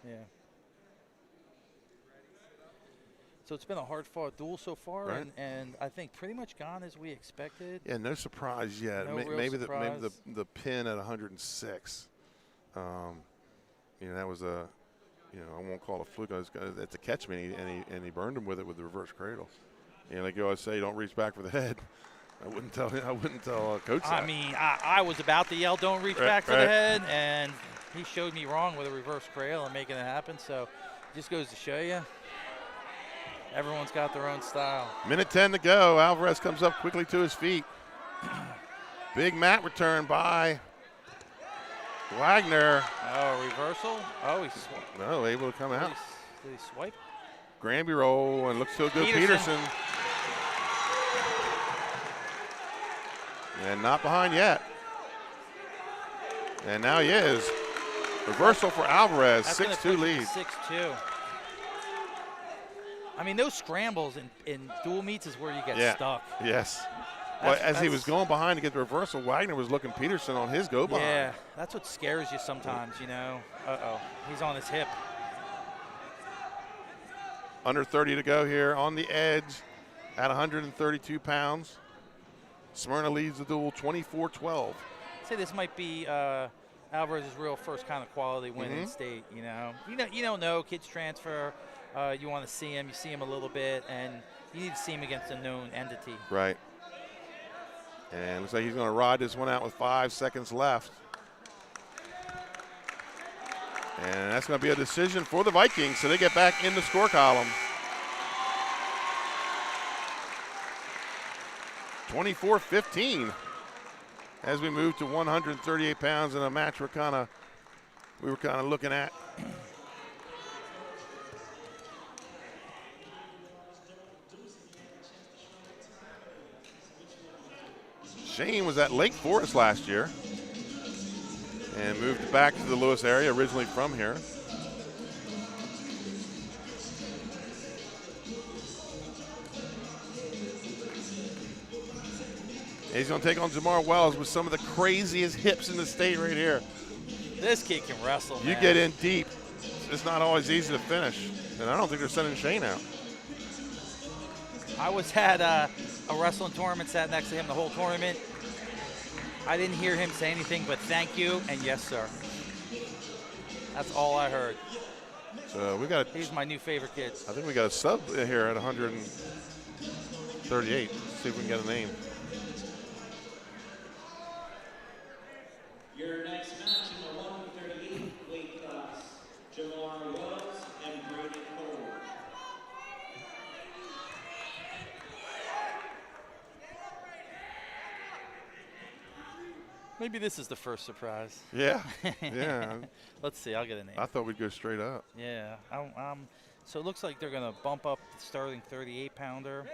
Yeah. So it's been a hard-fought duel so far, Right. and I think pretty much gone as we expected. Yeah, no surprise yet. No real maybe surprise. the pin at 106. That was a, I won't call it a fluke. It's a catch me, and he burned him with it with the reverse cradle. Like you always say, don't reach back for the head. I wouldn't tell Coach that. I mean, I was about to yell, "Don't reach back for the head," and he showed me wrong with a reverse cradle and making it happen. So just goes to show you, everyone's got their own style. Minute 10 to go. Alvarez comes up quickly to his feet. Big mat return by Wagner. Oh, reversal. Oh, he swiped. No, able to come out. Did he swipe? Granby roll, and looks so good. Peterson. And not behind yet. And now he is. Reversal for Alvarez, 6-2 lead. 6-2. I mean, those scrambles in dual meets is where you get stuck. Yes. Well, as he was going behind to get the reversal, Wagner was looking Peterson on his go behind. Yeah, that's what scares you sometimes, you know. Uh-oh, he's on his hip. Under 30 to go here on the edge at 132 pounds. Smyrna leads the duel 24-12. I'd say this might be Alvarez's real first kind of quality win in state, you know. You don't know, kids transfer. You want to see him. You see him a little bit, and you need to see him against a known entity. Right. And looks like he's going to ride this one out with 5 seconds left. And that's going to be a decision for the Vikings, so they get back in the score column. 24-15 as we move to 138 pounds in a match we were kind of looking at. Shane was at Lake Forest last year and moved back to the Lewis area, originally from here. He's going to take on Jamar Wells with some of the craziest hips in the state right here. This kid can wrestle, man. You get in deep. It's not always easy to finish. And I don't think they're sending Shane out. I was at a wrestling tournament, sat next to him the whole tournament. I didn't hear him say anything but thank you and yes, sir. That's all I heard. So he's my new favorite kid. I think we got a sub here at 138. See if we can get a name. Your next match in the 138 weight class, Jamar Wells and Brady Cole. Maybe this is the first surprise. Yeah, yeah. Let's see, I'll get a name. I thought we'd go straight up. Yeah, so it looks like they're going to bump up the starting 38-pounder.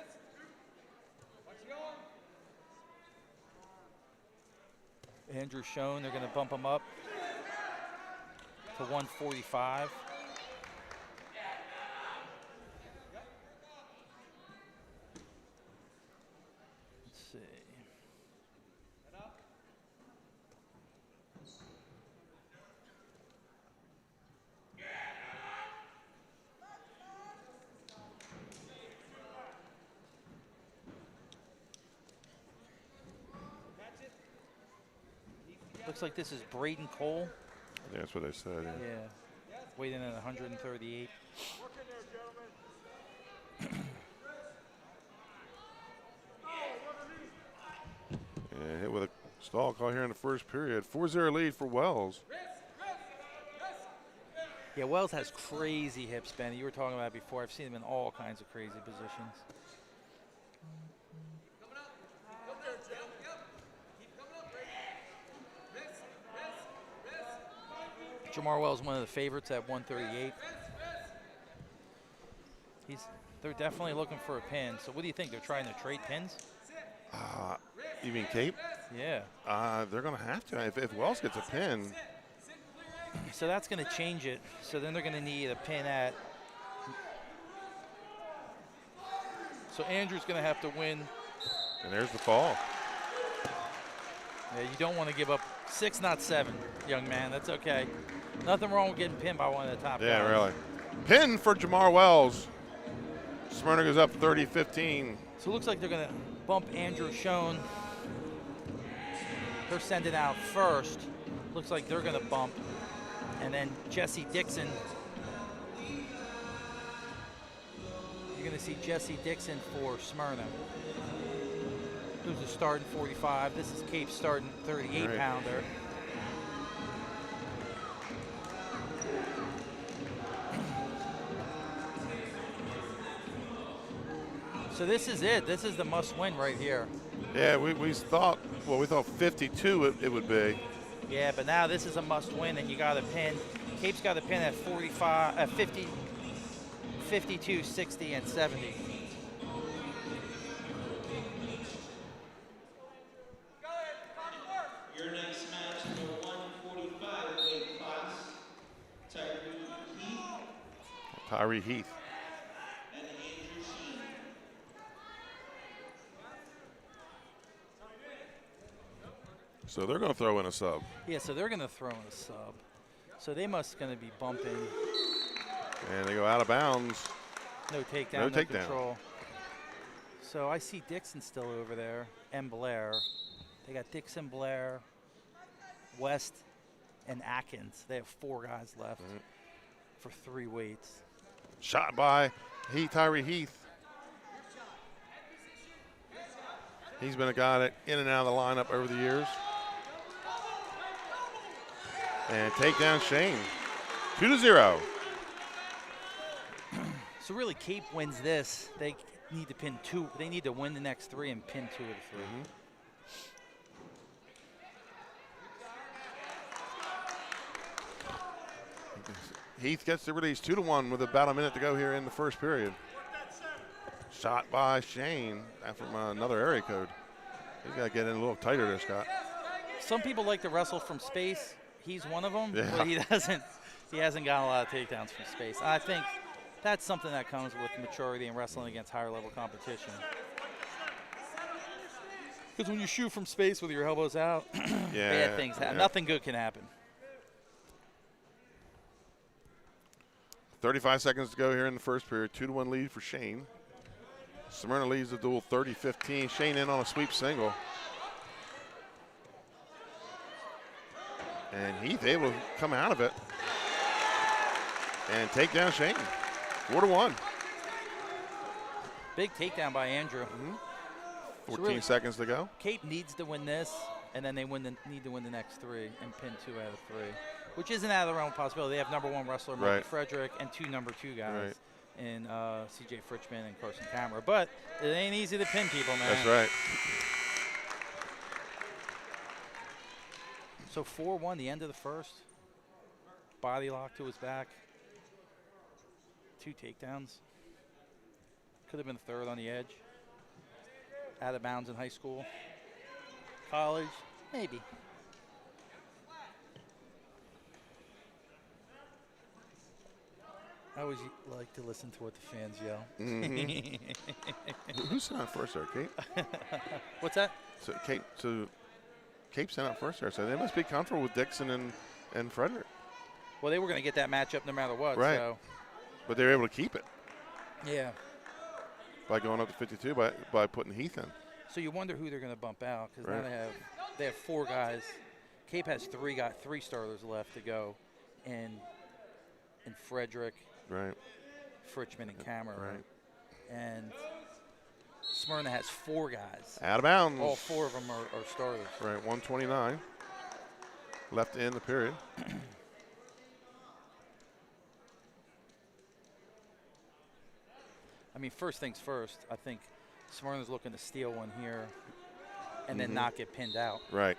Andrew Schoen, they're going to bump him up to 145. Let's see. Looks like this is Braden Cole. Yeah, that's what they said. Yeah. Weighed in at 138. Yeah, hit with a stall call here in the first period. 4-0 lead for Wells. Yeah, Wells has crazy hips, Benny. You were talking about it before. I've seen him in all kinds of crazy positions. Jamar Wells, one of the favorites at 138. They're definitely looking for a pin. So what do you think? They're trying to trade pins? You mean Cape? Yeah. They're going to have to. If Wells gets a pin. So that's going to change it. So then they're going to need a pin at. So Andrew's going to have to win. And there's the fall. Yeah, you don't want to give up 6, not 7, young man. That's okay. Nothing wrong with getting pinned by one of the top guys. Yeah, really. Pin for Jamar Wells. Smyrna goes up 30-15. So it looks like they're going to bump Andrew Schoen. They're sending out first. Looks like they're going to bump. And then Jesse Dixon. You're going to see Jesse Dixon for Smyrna. Who's a starting 45. This is Cape starting 38-pounder. So this is it. This is the must-win right here. Yeah, we thought 52 it would be. Yeah, but now this is a must-win, and you got to pin. Cape's got to pin at 45, 50, 52, 60, and 70. Your next match, number 145 weight class, Tyree Heath. and Andrew Sheen. So they're going to throw in a sub. Yeah, so they're going to throw in a sub. So they must going to be bumping. And they go out of bounds. No takedown, No no takedown. control. So I see Dixon still over there, and Blair. They got Dixon, Blair, West, and Atkins. They have 4 guys left for 3 weights. Shot by Tyree Heath. He's been a guy that in and out of the lineup over the years. And takedown Shane. 2-0. So really, Cape wins this. They need to pin 2. They need to win the next 3 and pin 2 of the 3. Heath gets the release 2-1 with about a minute to go here in the first period. Shot by Shane from another area code. He's got to get in a little tighter there, Scott. Some people like to wrestle from space. He's one of them, Yeah. but he doesn't. He hasn't gotten a lot of takedowns from space. I think that's something that comes with maturity and wrestling against higher level competition. Because when you shoot from space with your elbows out, bad things happen. Nothing good can happen. 35 seconds to go here in the first period. 2-1 lead for Shane. Smyrna leads the duel 30-15. Shane in on a sweep single. And Heath able to come out of it and take down Shane. 4-1. Big takedown by Andrew. 14 really, seconds to go. Cape needs to win this, and then they need to win the next 3 and pin 2 out of 3, which isn't out of the realm of possibility. They have number 1 wrestler, Mark Frederick, and 2 number 2 guys in CJ Fritchman and Carson Camera. But it ain't easy to pin people, man. That's right. So 4-1, the end of the first. Body lock to his back. 2 takedowns. Could have been a 3rd on the edge. Out of bounds in high school. College, maybe. I always like to listen to what the fans yell. Who's sent out first there, Kate? What's that? So Cape sent out first there, so they must be comfortable with Dixon and Frederick. Well, they were going to get that matchup no matter what. Right. So. But they were able to keep it. Yeah. By going up to 52 by putting Heath in. So you wonder who they're going to bump out, because now they have 4 guys. Cape has 3 starters left to go, and Frederick, Fritchman, and Cameron, and Smyrna has 4 guys. Out of bounds. All 4 of them are starters. Right, 129 left in the period. I mean, first things first, I think Smyrna's looking to steal one here and then not get pinned out. Right.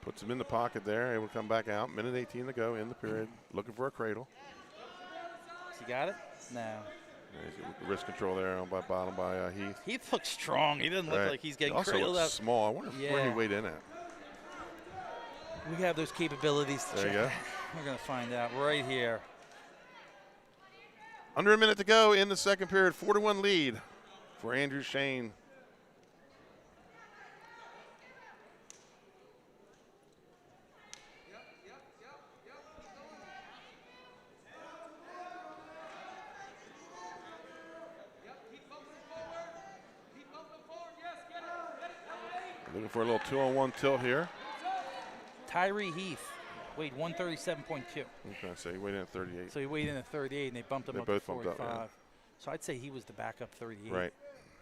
Puts him in the pocket there, able to come back out. Minute 18 to go in the period, looking for a cradle. Has he got it? No. Wrist control there on by bottom by Heath. Heath looks strong. He doesn't look like he's getting also cradled up. Small. I wonder where he weighed in at. We have those capabilities to there check. You go. We're going to find out right here. Under a minute to go in the second period. 4-1 lead for Andrew Shane. Looking for a little 2-on-1 tilt here. Tyree Heath weighed 137.2. Okay, so he weighed in at 38. So he weighed in at 38, and they bumped him up to 45. So I'd say he was the backup 38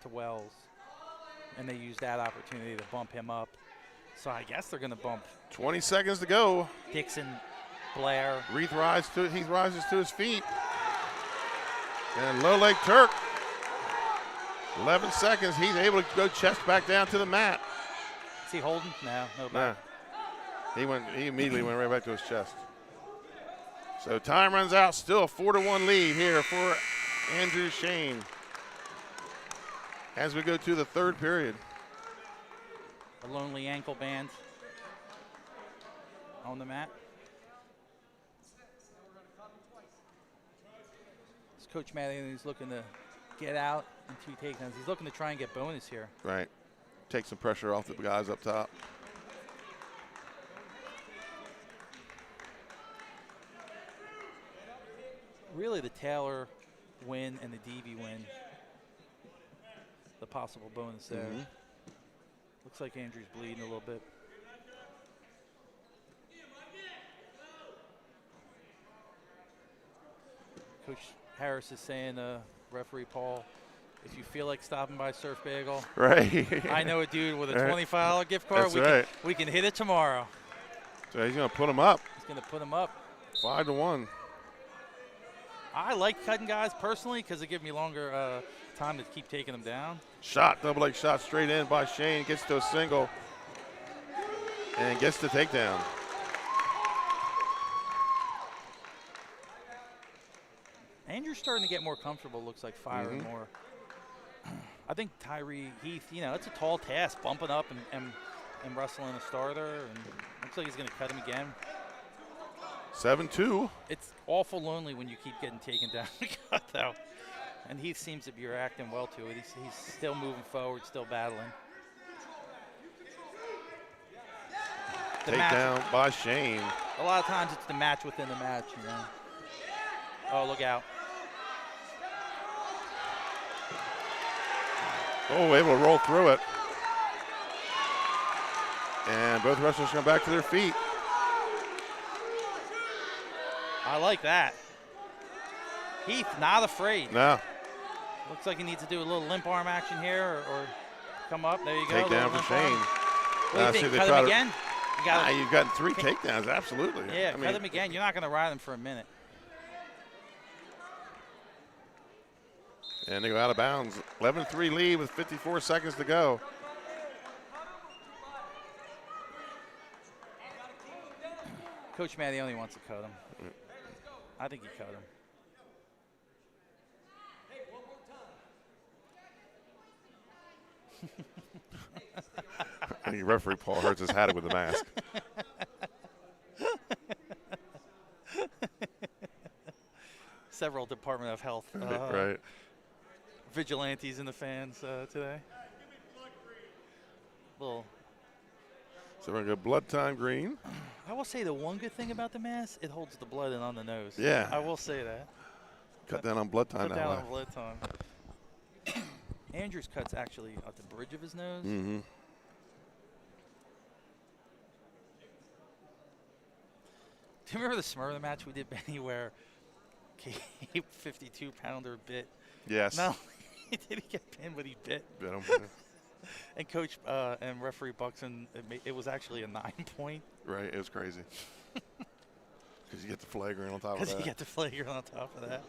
to Wells. And they used that opportunity to bump him up. So I guess they're going to bump 20 seconds to go. Dixon, Blair. Heath rises to his feet. And low leg Turk. 11 seconds. He's able to go chest back down to the mat. Is he holding? No back. Nah. He immediately went right back to his chest. So time runs out. Still a 4-1 lead here for Andrew Shane as we go to the third period. A lonely ankle band on the mat. It's Coach Matthew who's looking to get out in 2 takedowns. He's looking to try and get bonus here. Right. Take some pressure off the guys up top. Really the Taylor win and the DV win. The possible bonus there. Looks like Andrew's bleeding a little bit. Coach Harris is saying, referee Paul, if you feel like stopping by Surf Bagel, right? I know a dude with a $25 gift card. That's We can hit it tomorrow. So he's going to put him up. He's going to put him up. 5-1. I like cutting guys personally because it gives me longer time to keep taking them down. Shot, double leg shot straight in by Shane. Gets to a single and gets the takedown. Andrew's starting to get more comfortable, looks like, firing more. I think Tyree Heath, it's a tall task, bumping up and wrestling a starter, and looks like he's going to cut him again. 7-2. It's awful lonely when you keep getting taken down to cut, though. And Heath seems to be reacting well to it. He's still moving forward, still battling. Takedown by Shane. A lot of times it's the match within the match, Oh, look out. Oh, able to roll through it. And both wrestlers come back to their feet. I like that. Heath, not afraid. No. Looks like he needs to do a little limp arm action here or come up. There you go. Take down for Shane. What do you think? Cut him again? You've gotten 3 takedowns, absolutely. Yeah, cut him again. You're not going to ride him for a minute. And they go out of bounds. 11-3 lead with 54 seconds to go. Coach Mattione wants to cut him. I think he cut him. I think referee Paul Hurts has had it with the mask. Several Department of Health right. vigilantes in the fans today. So we're going to go blood time green. I will say the one good thing about the mask, it holds the blood in on the nose. Yeah. I will say that. Cut down on blood time Cut now. down on blood time. Andrew's cut's actually at the bridge of his nose. Mm-hmm. Do you remember the Smyrna match we did, Benny, where Cape 52-pounder bit? Yes. No, he didn't get pinned, but he bit. Bit him. And Coach and referee Buxton, it was actually a 9-point. Right, it was crazy. Because you get the flagrant on top of that. Because you get the flagrant on top of that.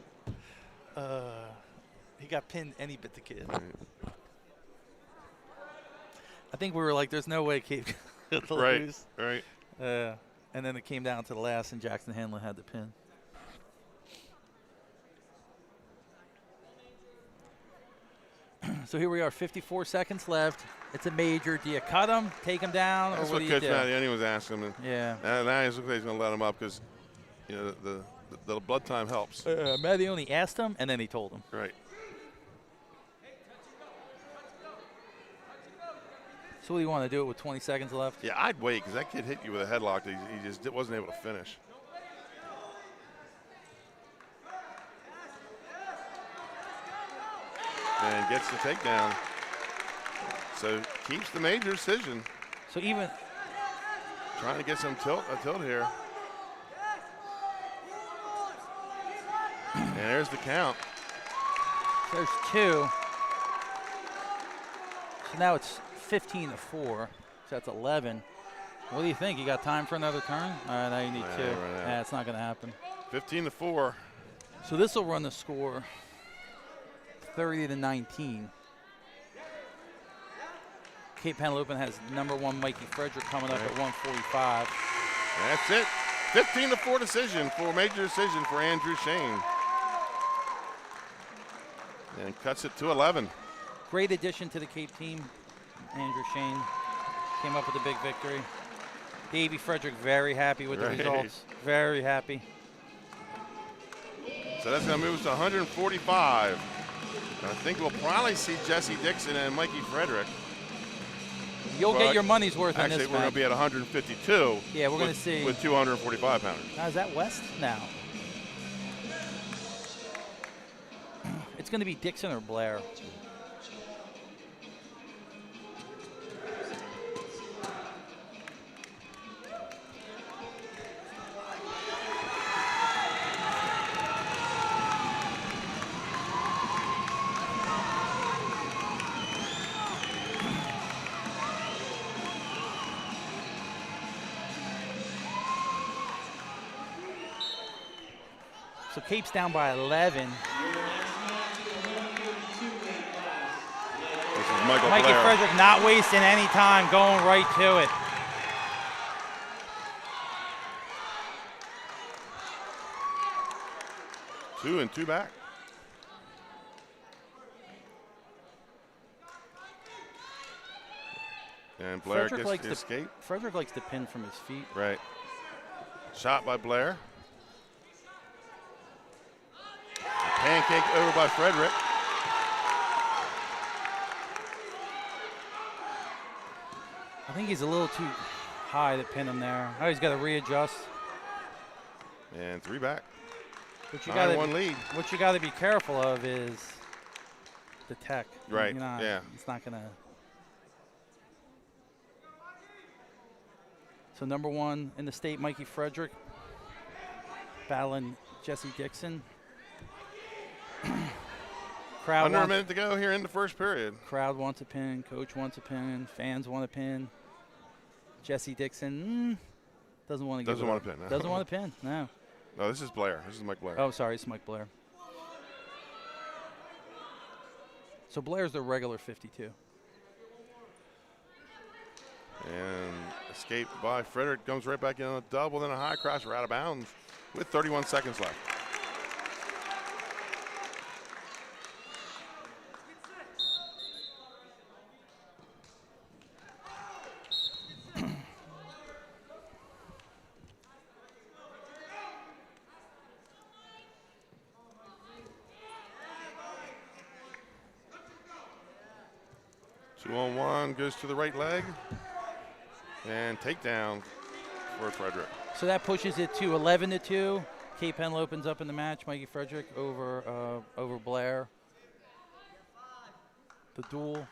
He got pinned and he bit the kid. Right. I think we were like, there's no way Cape could lose. Right. And then it came down to the last, and Jackson Hanlon had the pin. So here we are, 54 seconds left. It's a major. Do you cut him, take him down, That's or what do you Coach do? Mattione was asking him. Yeah. Now he's going to let him up because, the blood time helps. Mattione asked him, and then he told him. Right. So what do you want to do it with 20 seconds left? Yeah, I'd wait because that kid hit you with a headlock that he just wasn't able to finish. And gets the takedown. So keeps the major decision. So even trying to get some tilt here. And there's the count. There's 2. So now it's 15-4. So that's 11. What do you think? You got time for another turn? All right, now you need two. Yeah, it's not going to happen. 15-4. So this will run the score 30-19. Cape Henlopen has #1 Mikey Frederick coming up at 145. That's it. 15-4 decision major decision for Andrew Shane. And cuts it to 11. Great addition to the Cape team. Andrew Shane came up with a big victory. Davey Frederick very happy with the results. Very happy. So that's going to move us to 145. I think we'll probably see Jesse Dixon and Mikey Frederick. You'll get your money's worth in this match. Actually, we're going to be at 152. Yeah, we're going to see. With 245 pounders. Now, is that West? Now. It's going to be Dixon or Blair. So Cape's down by 11. This is Michael Mikey Blair. Frederick not wasting any time, going right to it. Two and two back. And Blair gets the escape. Frederick likes to pin from his feet. Right. Shot by Blair. Pancake over by Frederick. I think he's a little too high to pin him there. Oh, he's got to readjust. And three back. What you got 9-1 lead. What you got to be careful of is the tech. Right. Yeah. It's not gonna. So #1 in the state, Mikey Frederick, battling Jesse Dixon. Crowd Under a minute to go here in the first period. Crowd wants a pin. Coach wants a pin. Fans want a pin. Jesse Dixon doesn't want to give it. Doesn't want a pin. No. Doesn't want a pin. No. No, this is Blair. This is Mike Blair. Oh, sorry, it's Mike Blair. So Blair's the regular 52. And escape by Frederick, comes right back in on a double, then a high cross. We're out of bounds with 31 seconds left. Goes to the right leg. And takedown for Frederick. So that pushes it to 11-2. Cape Henlopen's up in the match. Mikey Frederick over Blair. The duel,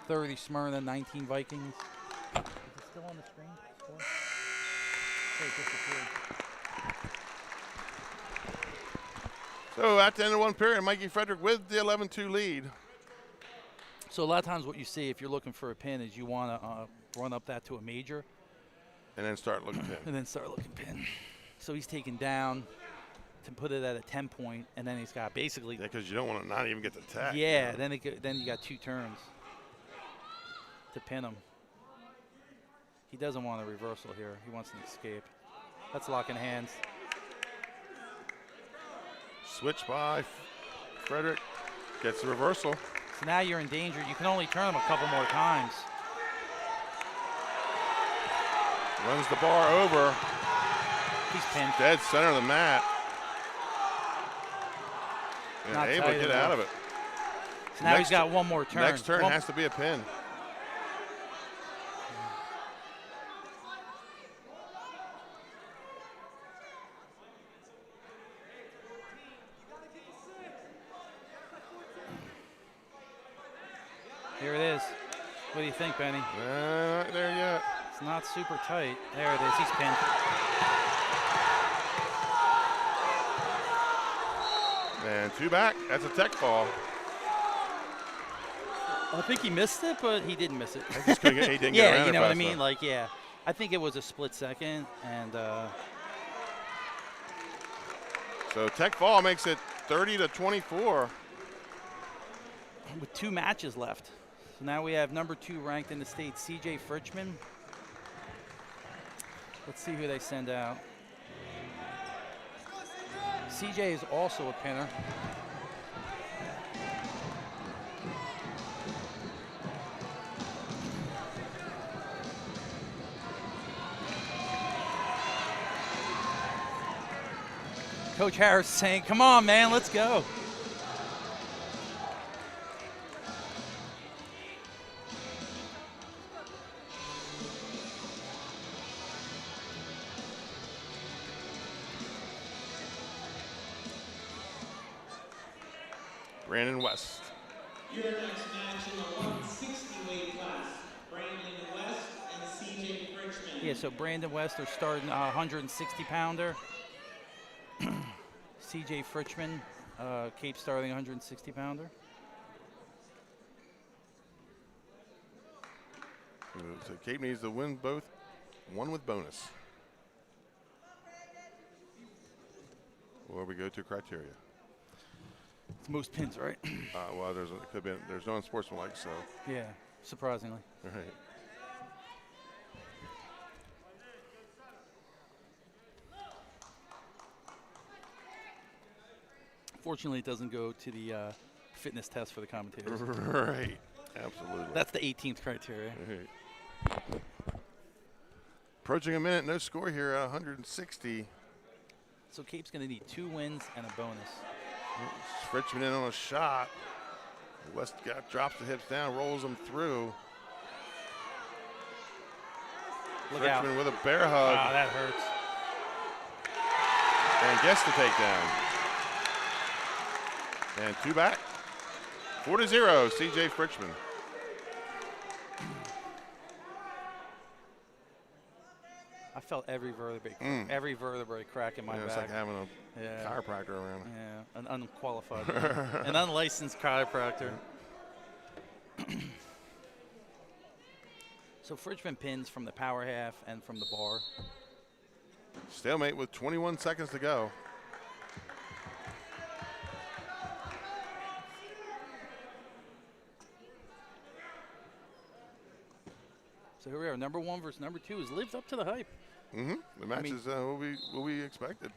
30 Smyrna, 19 Vikings. Is it still on the screen? It disappeared. So at the end of one period, Mikey Frederick with the 11-2 lead. So a lot of times what you see if you're looking for a pin is you want to run up that to a major. And then start looking pin. And then start looking pin. So he's taken down to put it at a 10-point, and then he's got basically. Yeah, because you don't want to not even get the tag. Yeah, then you got 2 turns to pin him. He doesn't want a reversal here. He wants an escape. That's locking hands. Switch by Frederick. Gets the reversal. So now you're in danger. You can only turn him a couple more times. Runs the bar over. He's pinned. Dead center of the mat. And Not able to get out of it. So now he's got one more turn. Next turn has to be a pin. Here it is. What do you think, Benny? Not there yet. It's not super tight. There it is. He's pinned. And 2 back. That's a tech fall. I think he missed it, but he didn't miss it. I just couldn't get, he didn't get yeah, around you know it what I fast mean? enough. Like, yeah. I think it was a split second, and So Tech Fall makes it 30-24. with 2 matches left. So now we have number 2 ranked in the state, CJ Fritchman. Let's see who they send out. CJ is also a pinner. Coach Harris saying, come on, man, let's go. Brandon West. Your next match in the 160 weight class, Brandon West and CJ Fritchman. Yeah, so Brandon West are starting 160 pounder. CJ Fritchman, Cape starting 160 pounder. So Cape needs to win both, one with bonus. Or we go to criteria. It's most pins, right? Well, there's no unsportsmanlike, so. Yeah, surprisingly. All right. Fortunately, it doesn't go to the fitness test for the commentators. Right. Absolutely. That's the 18th criteria. Right. Approaching a minute, no score here at 160. So Cape's going to need 2 wins and a bonus. Fritchman in on a shot. West drops the hips down, rolls them through. Look Fritchman out. with a bear hug. Wow, that hurts. And gets the takedown. And 2 back. 4-0, CJ Fritchman. I felt every vertebrae crack in my Yeah, back. it's like having a chiropractor around. Yeah, an unqualified, an unlicensed chiropractor. So Fritchman pins from the power half and from the bar. Stalemate with 21 seconds to go. So here we are. Number 1 versus number 2 has lived up to the hype. Mm-hmm. The match is what we expected.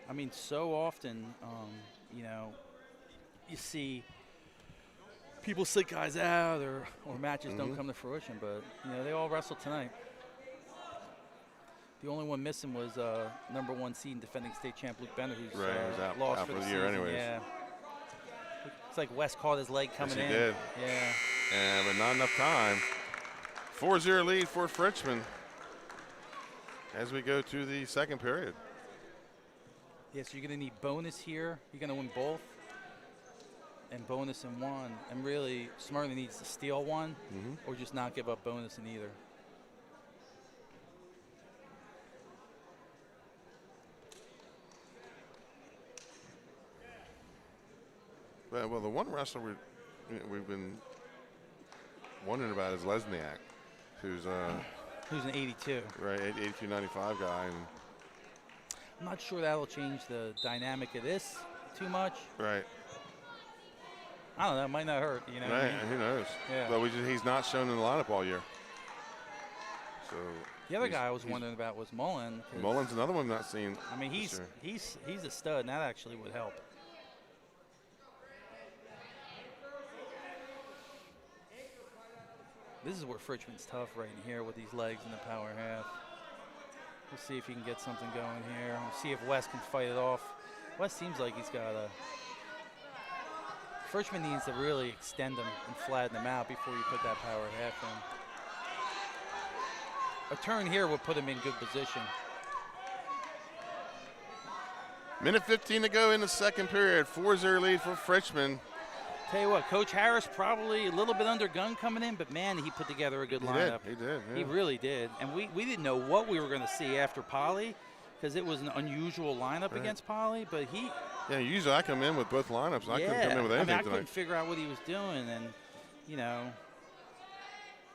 I mean, so often, you know, you see people sit guys out or matches don't come to fruition, but, you know, they all wrestled tonight. The only one missing was number 1 seed and defending state champ Luke Bender, who's Who's out lost for the year season. anyways. Yeah. It's like West caught his leg coming Yes, in. he did. Yeah. But not enough time. 4-0 lead for Fritchman as we go to the second period. Yeah, so you're going to need bonus here. You're going to win both. And bonus in 1. And really, Smyrna needs to steal 1 or just not give up bonus in either. Well, the one wrestler we've been wondering about is Lesniak, who's an 82. Right, 82-95 guy. And I'm not sure that'll change the dynamic of this too much. right. I don't know. It might not hurt. You know. Right, What I mean? who knows? Yeah. But he's not shown in the lineup all year. So The other guy I was wondering about was Mullen. Mullen's another one not seen. I mean, he's a stud, and that actually would help. This is where Fritchman's tough right in here with these legs in the power half. We'll see if he can get something going here. We'll see if West can fight it off. West seems like he's got a... Fritchman needs to really extend him and flatten him out before you put that power half in. A turn here would put him in good position. Minute 15 to go in the second period. 4-0 lead for Fritchman. Tell you what, Coach Harris probably a little bit under gun coming in, but man, he put together a good lineup. He did. Yeah. He really did. And we didn't know what we were going to see after Poly because it was an unusual lineup against Poly, but he... Yeah, usually I come in with both lineups. I couldn't come in with anything I tonight. couldn't figure out what he was doing, and, you know,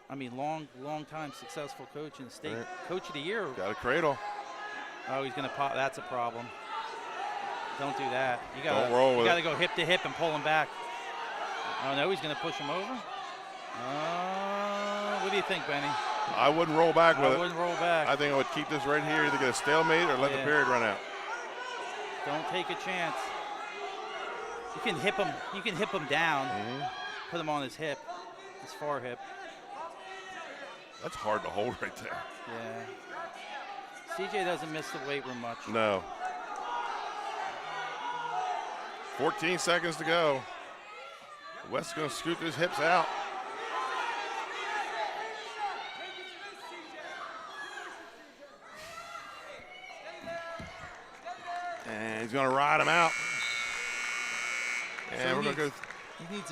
I mean, long time successful coach in the state. Right. Coach of the year. Got a cradle. Oh, he's going to pop. That's a problem. Don't do that. You Don't roll with You got to it. go hip to hip and pull him back. Oh, no, he's going to push him over. What do you think, Benny? I wouldn't roll back with it. I wouldn't roll back. I think I would keep this right here, either get a stalemate or let the Yeah. period run out. Don't take a chance. You can hip him. You can hip him down. Put him on his hip, his far hip. That's hard to hold right there. Yeah. CJ doesn't miss the weight room much. No. 14 seconds to go. West's going to scoot his hips out. And he's going to ride him out. And So we're going to go. He needs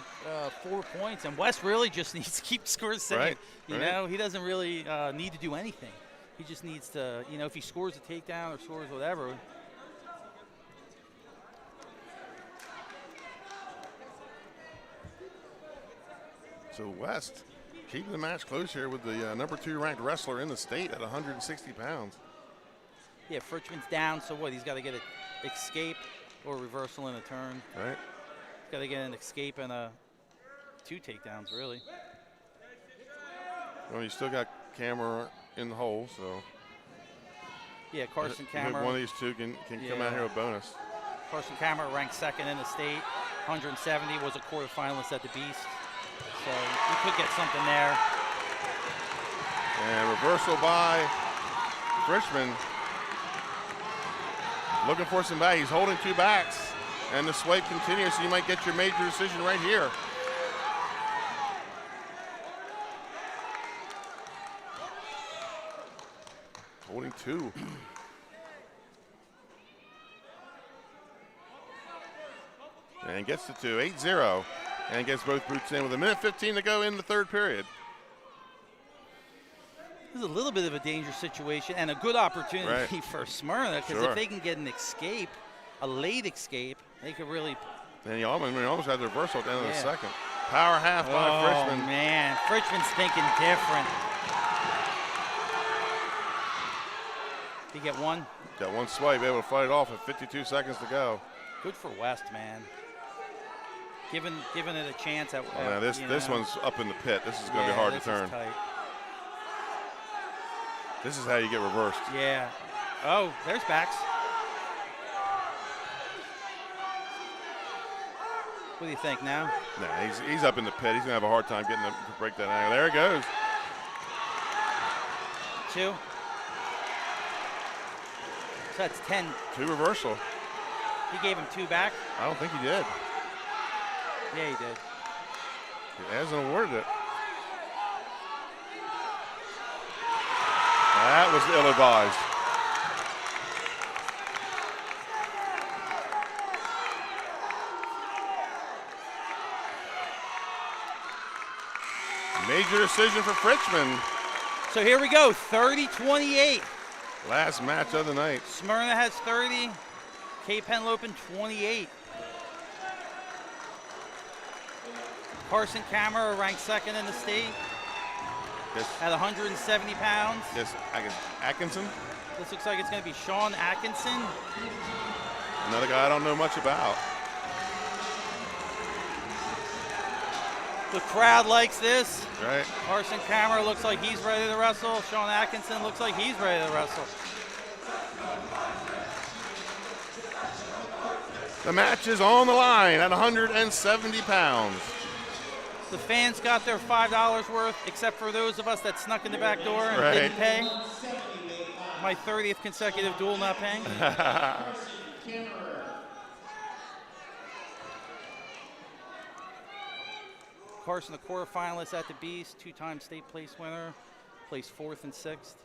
4 points, and West really just needs to keep scores safe. Right, You know, he doesn't really need to do anything. He just needs to, you know, if he scores a takedown or scores whatever. So West keeping the match close here with the number 2 ranked wrestler in the state at 160 pounds. Yeah, Fritchman's down, so what? He's got to get an escape or reversal in a turn. Right. He's got to get an escape and 2 takedowns, really. Well, you still got Camera in the hole, so. Yeah, Carson Maybe Camera. one of these two can come out here with bonus. Carson Camera ranked 2nd in the state. 170, was a quarterfinalist at the Beast. So you could get something there. And reversal by Frischman. Looking for some back. He's holding 2 backs. And the swipe continues, so you might get your major decision right here. Holding 2. And gets the 2, 8-0. And gets both boots in with 1:15 to go in the 3rd period. This is a little bit of a dangerous situation and a good opportunity for Smyrna, because Sure. if they can get an escape, a late escape, they could really. And he almost had the reversal at the end of the second. Power half by Frischman. Oh, man. Frischman's thinking different. He get one. Got one swipe, able to fight it off with 52 seconds to go. Good for West, man. Giving it a chance. Now this one's up in the pit. This is going to be hard to turn. Tight. This is how you get reversed. Yeah. Oh, there's backs. What do you think now? Nah, he's up in the pit. He's going to have a hard time getting to break that angle. There it goes. 2. So that's 10. 2 reversal. He gave him 2 back. I don't think he did. Yeah, he did. He hasn't awarded it. That was ill-advised. Major decision for Frischman. So here we go, 30-28. Last match of the night. Smyrna has 30, Cape Henlopen 28. Carson Camera ranked 2nd in the state at 170 pounds. Yes, Atkinson. This looks like it's going to be Sean Atkinson. Another guy I don't know much about. The crowd likes this. Right. Carson Camera looks like he's ready to wrestle. Sean Atkinson looks like he's ready to wrestle. The match is on the line at 170 pounds. The fans got their $5 worth, except for those of us that snuck in the back door and didn't pay. My 30th consecutive duel not paying. Carson, the quarterfinalist at the Beast, 2-time state place winner, placed 4th and 6th.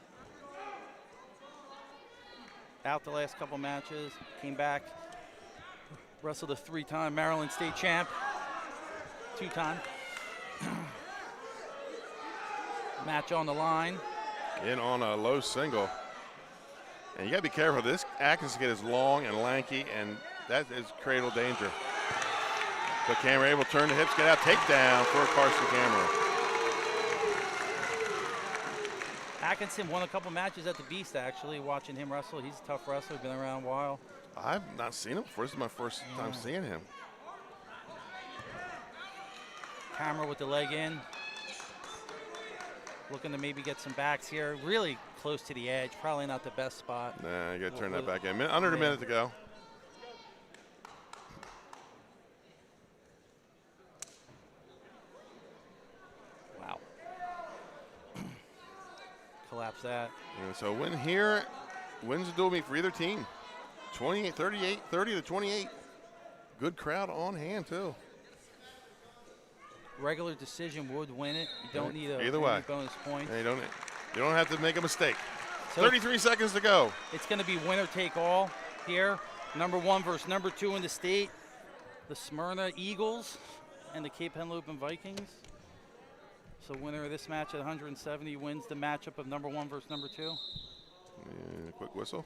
Out the last couple matches, came back, wrestled a 3-time Maryland state champ, 2-time. Match on the line. In on a low single. And you got to be careful. This Atkinson is long and lanky, and that is cradle danger. But Camera able to turn the hips, get out, takedown for Carson Camera. Atkinson won a couple matches at the Beast, actually, watching him wrestle. He's a tough wrestler, been around a while. I've not seen him before. This is my first time seeing him. Camera with the leg in. Looking to maybe get some backs here. Really close to the edge. Probably not the best spot. Nah, you got to turn that back in. Under a minute to go. Wow. Collapse that. And so win here wins the dual meet for either team. 28, 38, 30 to 28. Good crowd on hand, too. Regular decision would win it. You don't need a either way bonus point. You don't have to make a mistake. So 33 seconds to go. It's going to be winner take all here. Number 1 versus number 2 in the state. The Smyrna Eagles and the Cape Henlopen Vikings. So winner of this match at 170 wins the matchup of number 1 versus number 2. And quick whistle.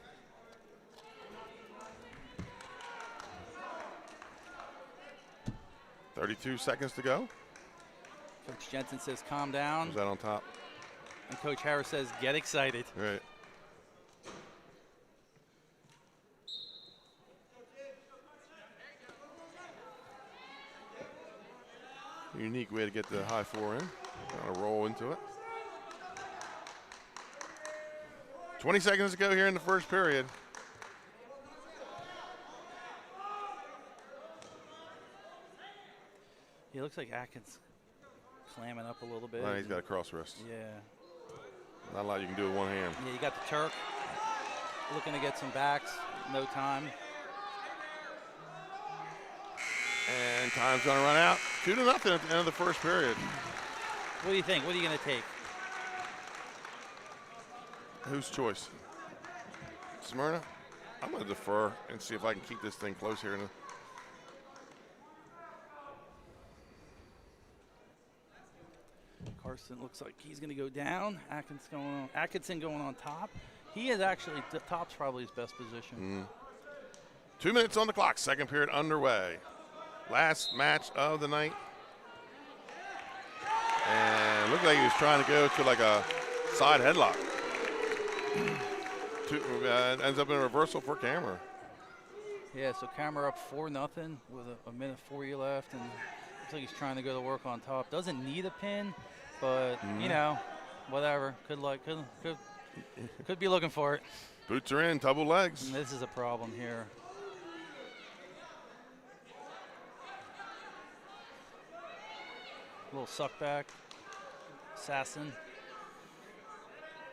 $32 seconds to go. Coach Jensen says, calm down. Who's that on top? And Coach Harris says, get excited. Right. Unique way to get the high 4 in. Kind of roll into it. 20 seconds to go here in the first period. He looks like Atkins clamming up a little bit. He's got a cross wrist. Yeah. Not a lot you can do with one hand. Yeah, you got the Turk looking to get some backs. No time. And time's going to run out. 2-0 at the end of the first period. What do you think? What are you going to take? Whose choice? Smyrna? I'm going to defer and see if I can keep this thing close here. Carson looks like he's going to go down. Atkinson going on top. He is actually, the top's probably his best position. 2 minutes on the clock. Second period underway. Last match of the night. And looked like he was trying to go to like a side headlock. Ends up in a reversal for Camera. Yeah, so Camera up 4-0 with a minute 40 left. And looks like he's trying to go to work on top. Doesn't need a pin, but, you know, whatever. Could be looking for it. Boots are in, double legs. And this is a problem here. Little suck back. Assassin.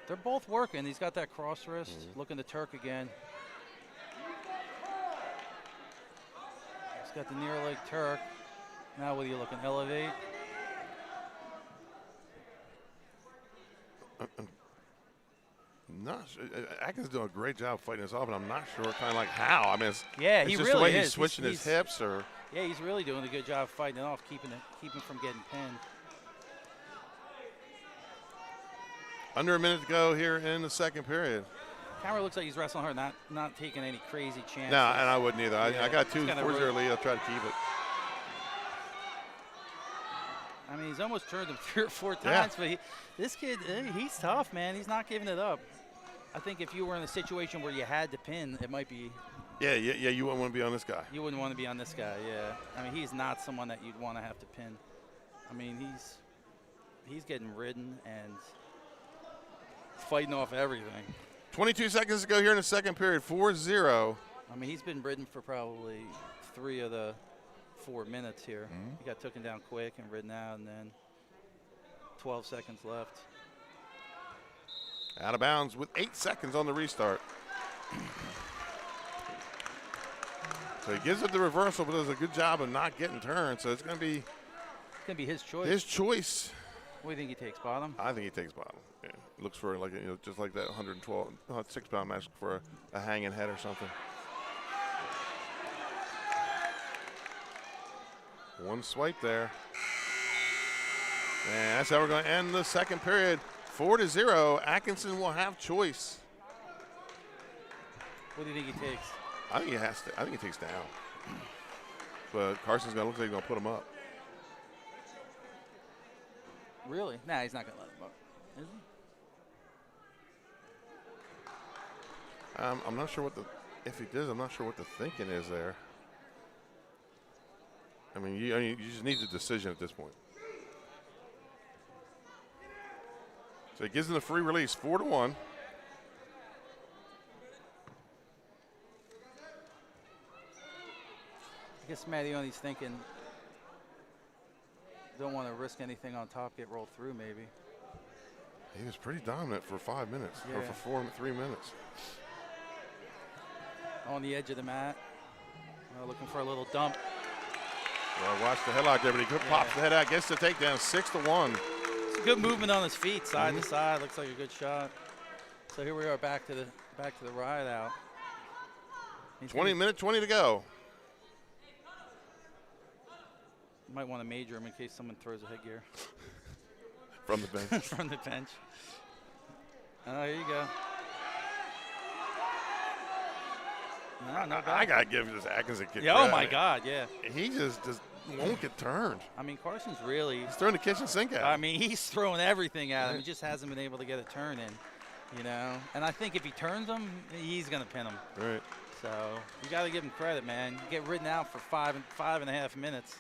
They're both working. He's got that cross wrist. Looking to Turk again. He's got the near leg Turk. Now what are you looking? Elevate. Not sure. Atkins is doing a great job fighting this off, and I'm not sure kind of like how. I mean, it's he just really the way is. He's switching his hips. Or yeah, he's really doing a good job fighting it off, keeping from getting pinned. Under a minute to go here in the second period. Camera looks like he's wrestling hard, not taking any crazy chances. No, and I wouldn't either. Yeah, I got 4-0 lead. I'll try to keep it. I mean, he's almost turned him 3 or 4 times, but this kid, he's tough, man. He's not giving it up. I think if you were in a situation where you had to pin, it might be. Yeah. You wouldn't want to be on this guy. You wouldn't want to be on this guy. Yeah. I mean, he's not someone that you'd want to have to pin. I mean, he's getting ridden and fighting off everything. 22 seconds to go here in the second period. 4-0. I mean, he's been ridden for probably 3 of the 4 minutes here. He got taken down quick and ridden out, and then 12 seconds left. Out of bounds with 8 seconds on the restart. So he gives up the reversal, but does a good job of not getting turned. So it's going to be his choice. His choice. What do you think he takes, bottom? I think he takes bottom. Yeah. Looks for like just like that 106-pound match for a hanging head or something. One swipe there. And that's how we're going to end the second period. 4-0. Atkinson will have choice. What do you think he takes? I think he has to. I think he takes down. But Carson's going to look like he's going to put him up. Really? Nah, he's not going to let him up. Is I'm not sure if he does, I'm not sure what the thinking is there. I mean, you just need the decision at this point. So he gives him the free release, 4-1. I guess Marione's thinking, don't want to risk anything on top, get rolled through maybe. He was pretty dominant for 5 minutes, Yeah. or for 3 minutes. On the edge of the mat, looking for a little dump. Well, watch the headlock there, but he pops the head out, gets the takedown, 6-1. It's a good movement on his feet, side to side. Looks like a good shot. So here we are, back to the ride out. 20 to go. Might want to major him in case someone throws a headgear. From the bench. From the bench. Oh, there you go. No, I got to give this Atkins a kick. Yeah, oh, my God, yeah. He just won't get turned. I mean, Carson's really. He's throwing the kitchen sink at him. I mean, he's throwing everything at him. He just hasn't been able to get a turn in, you know. And I think if he turns him, he's going to pin him. Right. So you got to give him credit, man. Get ridden out for five and a half minutes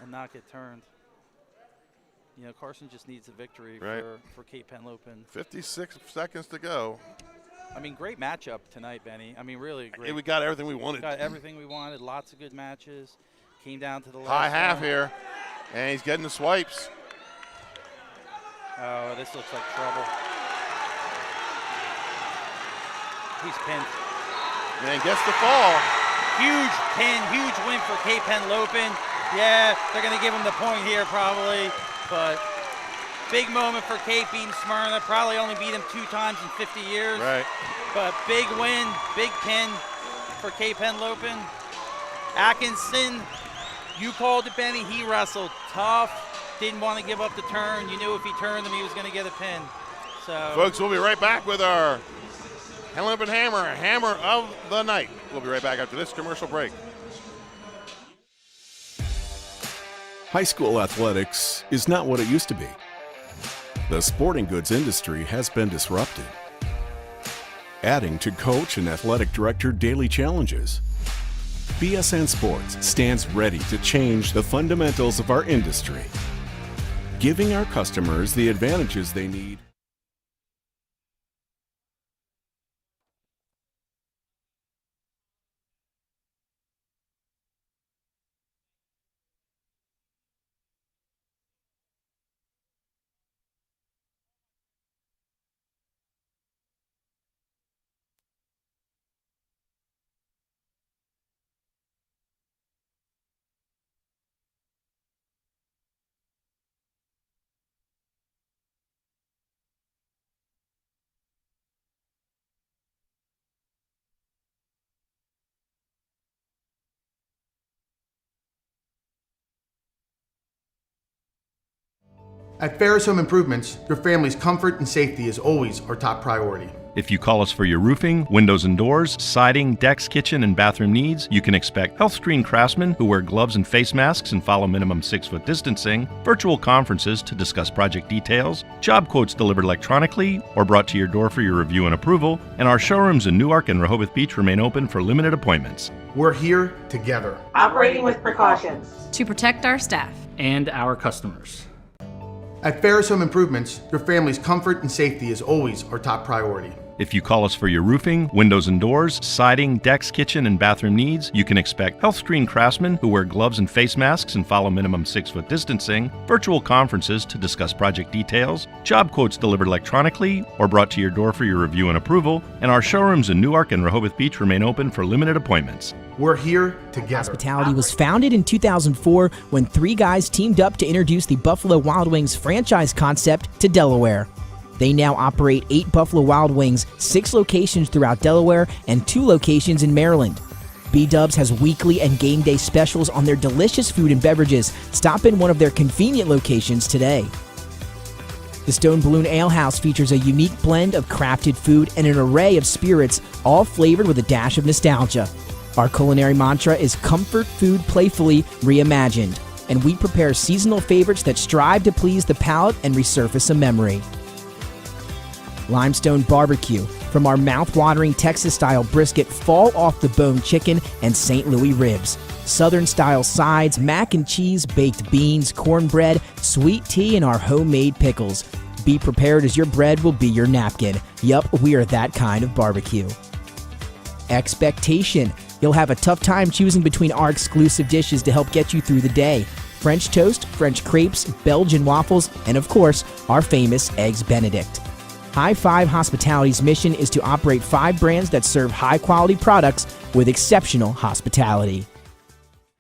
and not get turned. You know, Carson just needs a victory for Cape Henlopen. 56 seconds to go. I mean, great matchup tonight, Benny. I mean, really great. We got everything we wanted. Got everything we wanted. Lots of good matches. Came down to the last high half one. here, and he's getting the swipes. Oh, this looks like trouble. He's pinned. And gets the fall. Huge pin, huge win for Cape Henlopen. Yeah, they're going to give him the point here probably, but big moment for Cape beating Smyrna. Probably only beat him 2 times in 50 years. Right. But big win, big pin for Cape Henlopen. Atkinson, you called it, Benny. He wrestled tough. Didn't want to give up the turn. You knew if he turned him, he was going to get a pin. So, folks, we'll be right back with our Henlopen Hammer of the night. We'll be right back after this commercial break. High school athletics is not what it used to be. The sporting goods industry has been disrupted, adding to coach and athletic director daily challenges. BSN Sports stands ready to change the fundamentals of our industry, giving our customers the advantages they need. At Ferris Home Improvements, your family's comfort and safety is always our top priority. If you call us for your roofing, windows and doors, siding, decks, kitchen, and bathroom needs, you can expect health screen craftsmen who wear gloves and face masks and follow minimum 6-foot distancing, virtual conferences to discuss project details, job quotes delivered electronically or brought to your door for your review and approval, and our showrooms in Newark and Rehoboth Beach remain open for limited appointments. We're here together. Operating with precautions. To protect our staff. And our customers. At Ferris Home Improvements, your family's comfort and safety is always our top priority. If you call us for your roofing, windows and doors, siding, decks, kitchen, and bathroom needs, you can expect health screen craftsmen who wear gloves and face masks and follow minimum 6-foot distancing, virtual conferences to discuss project details, job quotes delivered electronically or brought to your door for your review and approval, and our showrooms in Newark and Rehoboth Beach remain open for limited appointments. We're here together. Hospitality was founded in 2004 when 3 guys teamed up to introduce the Buffalo Wild Wings franchise concept to Delaware. They now operate 8 Buffalo Wild Wings, 6 locations throughout Delaware, and 2 locations in Maryland. B-Dubs has weekly and game day specials on their delicious food and beverages. Stop in one of their convenient locations today. The Stone Balloon Ale House features a unique blend of crafted food and an array of spirits, all flavored with a dash of nostalgia. Our culinary mantra is comfort food playfully reimagined, and we prepare seasonal favorites that strive to please the palate and resurface a memory. Limestone Barbecue, From our mouth-watering Texas-style brisket, fall-off-the-bone chicken, and St. Louis ribs. Southern-style sides, mac and cheese, baked beans, cornbread, sweet tea, and our homemade pickles. Be prepared as your bread will be your napkin. Yup, we are that kind of barbecue. Expectation. You'll have a tough time choosing between our exclusive dishes to help get you through the day. French toast, French crepes, Belgian waffles, and of course, our famous Eggs Benedict. High Five Hospitality's mission is to operate 5 brands that serve high-quality products with exceptional hospitality.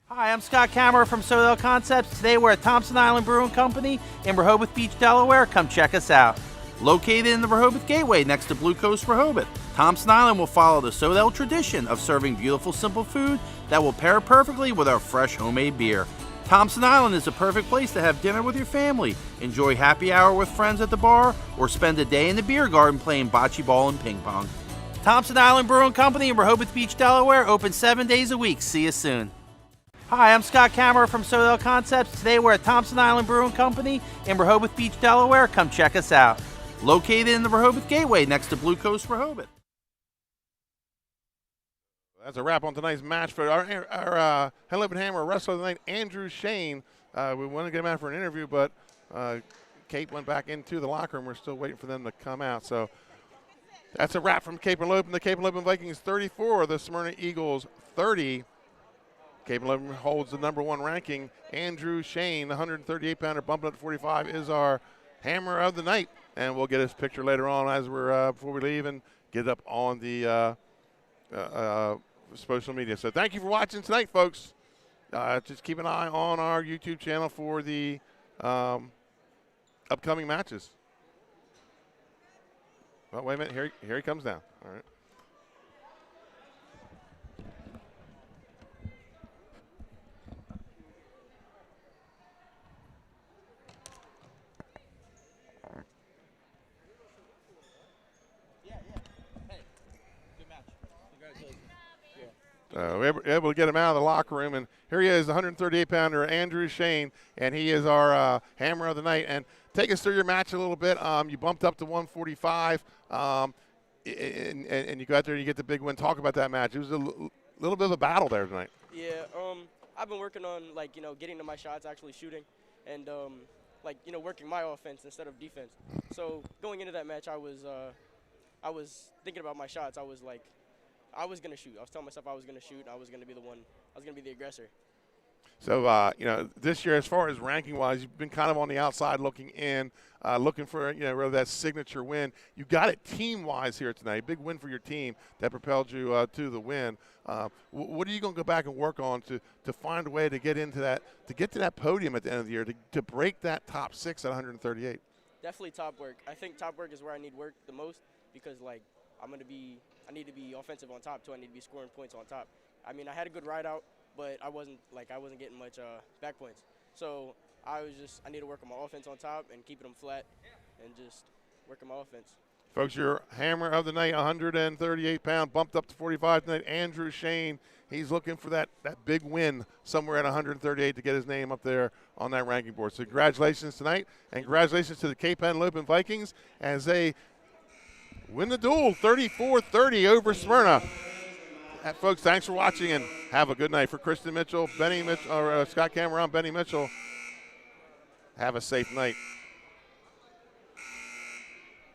Hi, I'm Scott Kammerer from Sodell Concepts. Today we're at Thompson Island Brewing Company in Rehoboth Beach, Delaware. Come check us out. Located in the Rehoboth Gateway next to Blue Coast Rehoboth, Thompson Island will follow the Sodell tradition of serving beautiful, simple food that will pair perfectly with our fresh homemade beer. Thompson Island is a perfect place to have dinner with your family, enjoy happy hour with friends at the bar, or spend a day in the beer garden playing bocce ball and ping pong. Thompson Island Brewing Company in Rehoboth Beach, Delaware, open 7 days a week. See you soon. Hi, I'm Scott Kammerer from Sodell Concepts. Today we're at Thompson Island Brewing Company in Rehoboth Beach, Delaware. Come check us out. Located in the Rehoboth Gateway next to Blue Coast Rehoboth. That's a wrap on tonight's match for our Henlopen Hammer wrestler of the night, Andrew Shane. We want to get him out for an interview, but Kate went back into the locker room. We're still waiting for them to come out. So that's a wrap from Cape Henlopen. The Cape Henlopen Vikings 34, the Smyrna Eagles 30. Cape Henlopen holds the #1 ranking. Andrew Shane, the 138-pounder, bumping up to 45, is our Hammer of the night. And we'll get his picture later on as we're before we leave and get it up on the social media. So thank you for watching tonight, folks. Just keep an eye on our YouTube channel for the upcoming matches. Oh, wait a minute. Here he comes down. All right. We were able to get him out of the locker room, and here he is, the 138-pounder Andrew Shane, and he is our Hammer of the night. And take us through your match a little bit. You bumped up to 145, and you go out there and you get the big win. Talk about that match. It was a little bit of a battle there tonight. Yeah, I've been working on getting to my shots, actually shooting, and working my offense instead of defense. So going into that match, I was thinking about my shots. I was going to shoot. I was telling myself I was going to shoot, and I was going to be the one. I was going to be the aggressor. So, this year, as far as ranking-wise, you've been kind of on the outside looking in, looking for, really that signature win. You got it team-wise here tonight. Big win for your team that propelled you to the win. What are you going to go back and work on to find a way to get into that, to get to that podium at the end of the year, to break that top 6 at 138? Definitely top work. I think top work is where I need work the most because, I need to be offensive on top, too. I need to be scoring points on top. I mean, I had a good ride out, but I wasn't getting much back points. So I need to work on my offense on top and keeping them flat and just work on my offense. Folks, your Hammer of the night, 138-pound, bumped up to 45 tonight, Andrew Shane. He's looking for that big win somewhere at 138 to get his name up there on that ranking board. So congratulations tonight, and congratulations to the Cape Henlopen Vikings as they win the duel 34-30 over Smyrna. Folks, thanks for watching and have a good night. For Kristen Mitchell, Benny Mitchell, Scott Cameron, Benny Mitchell, have a safe night.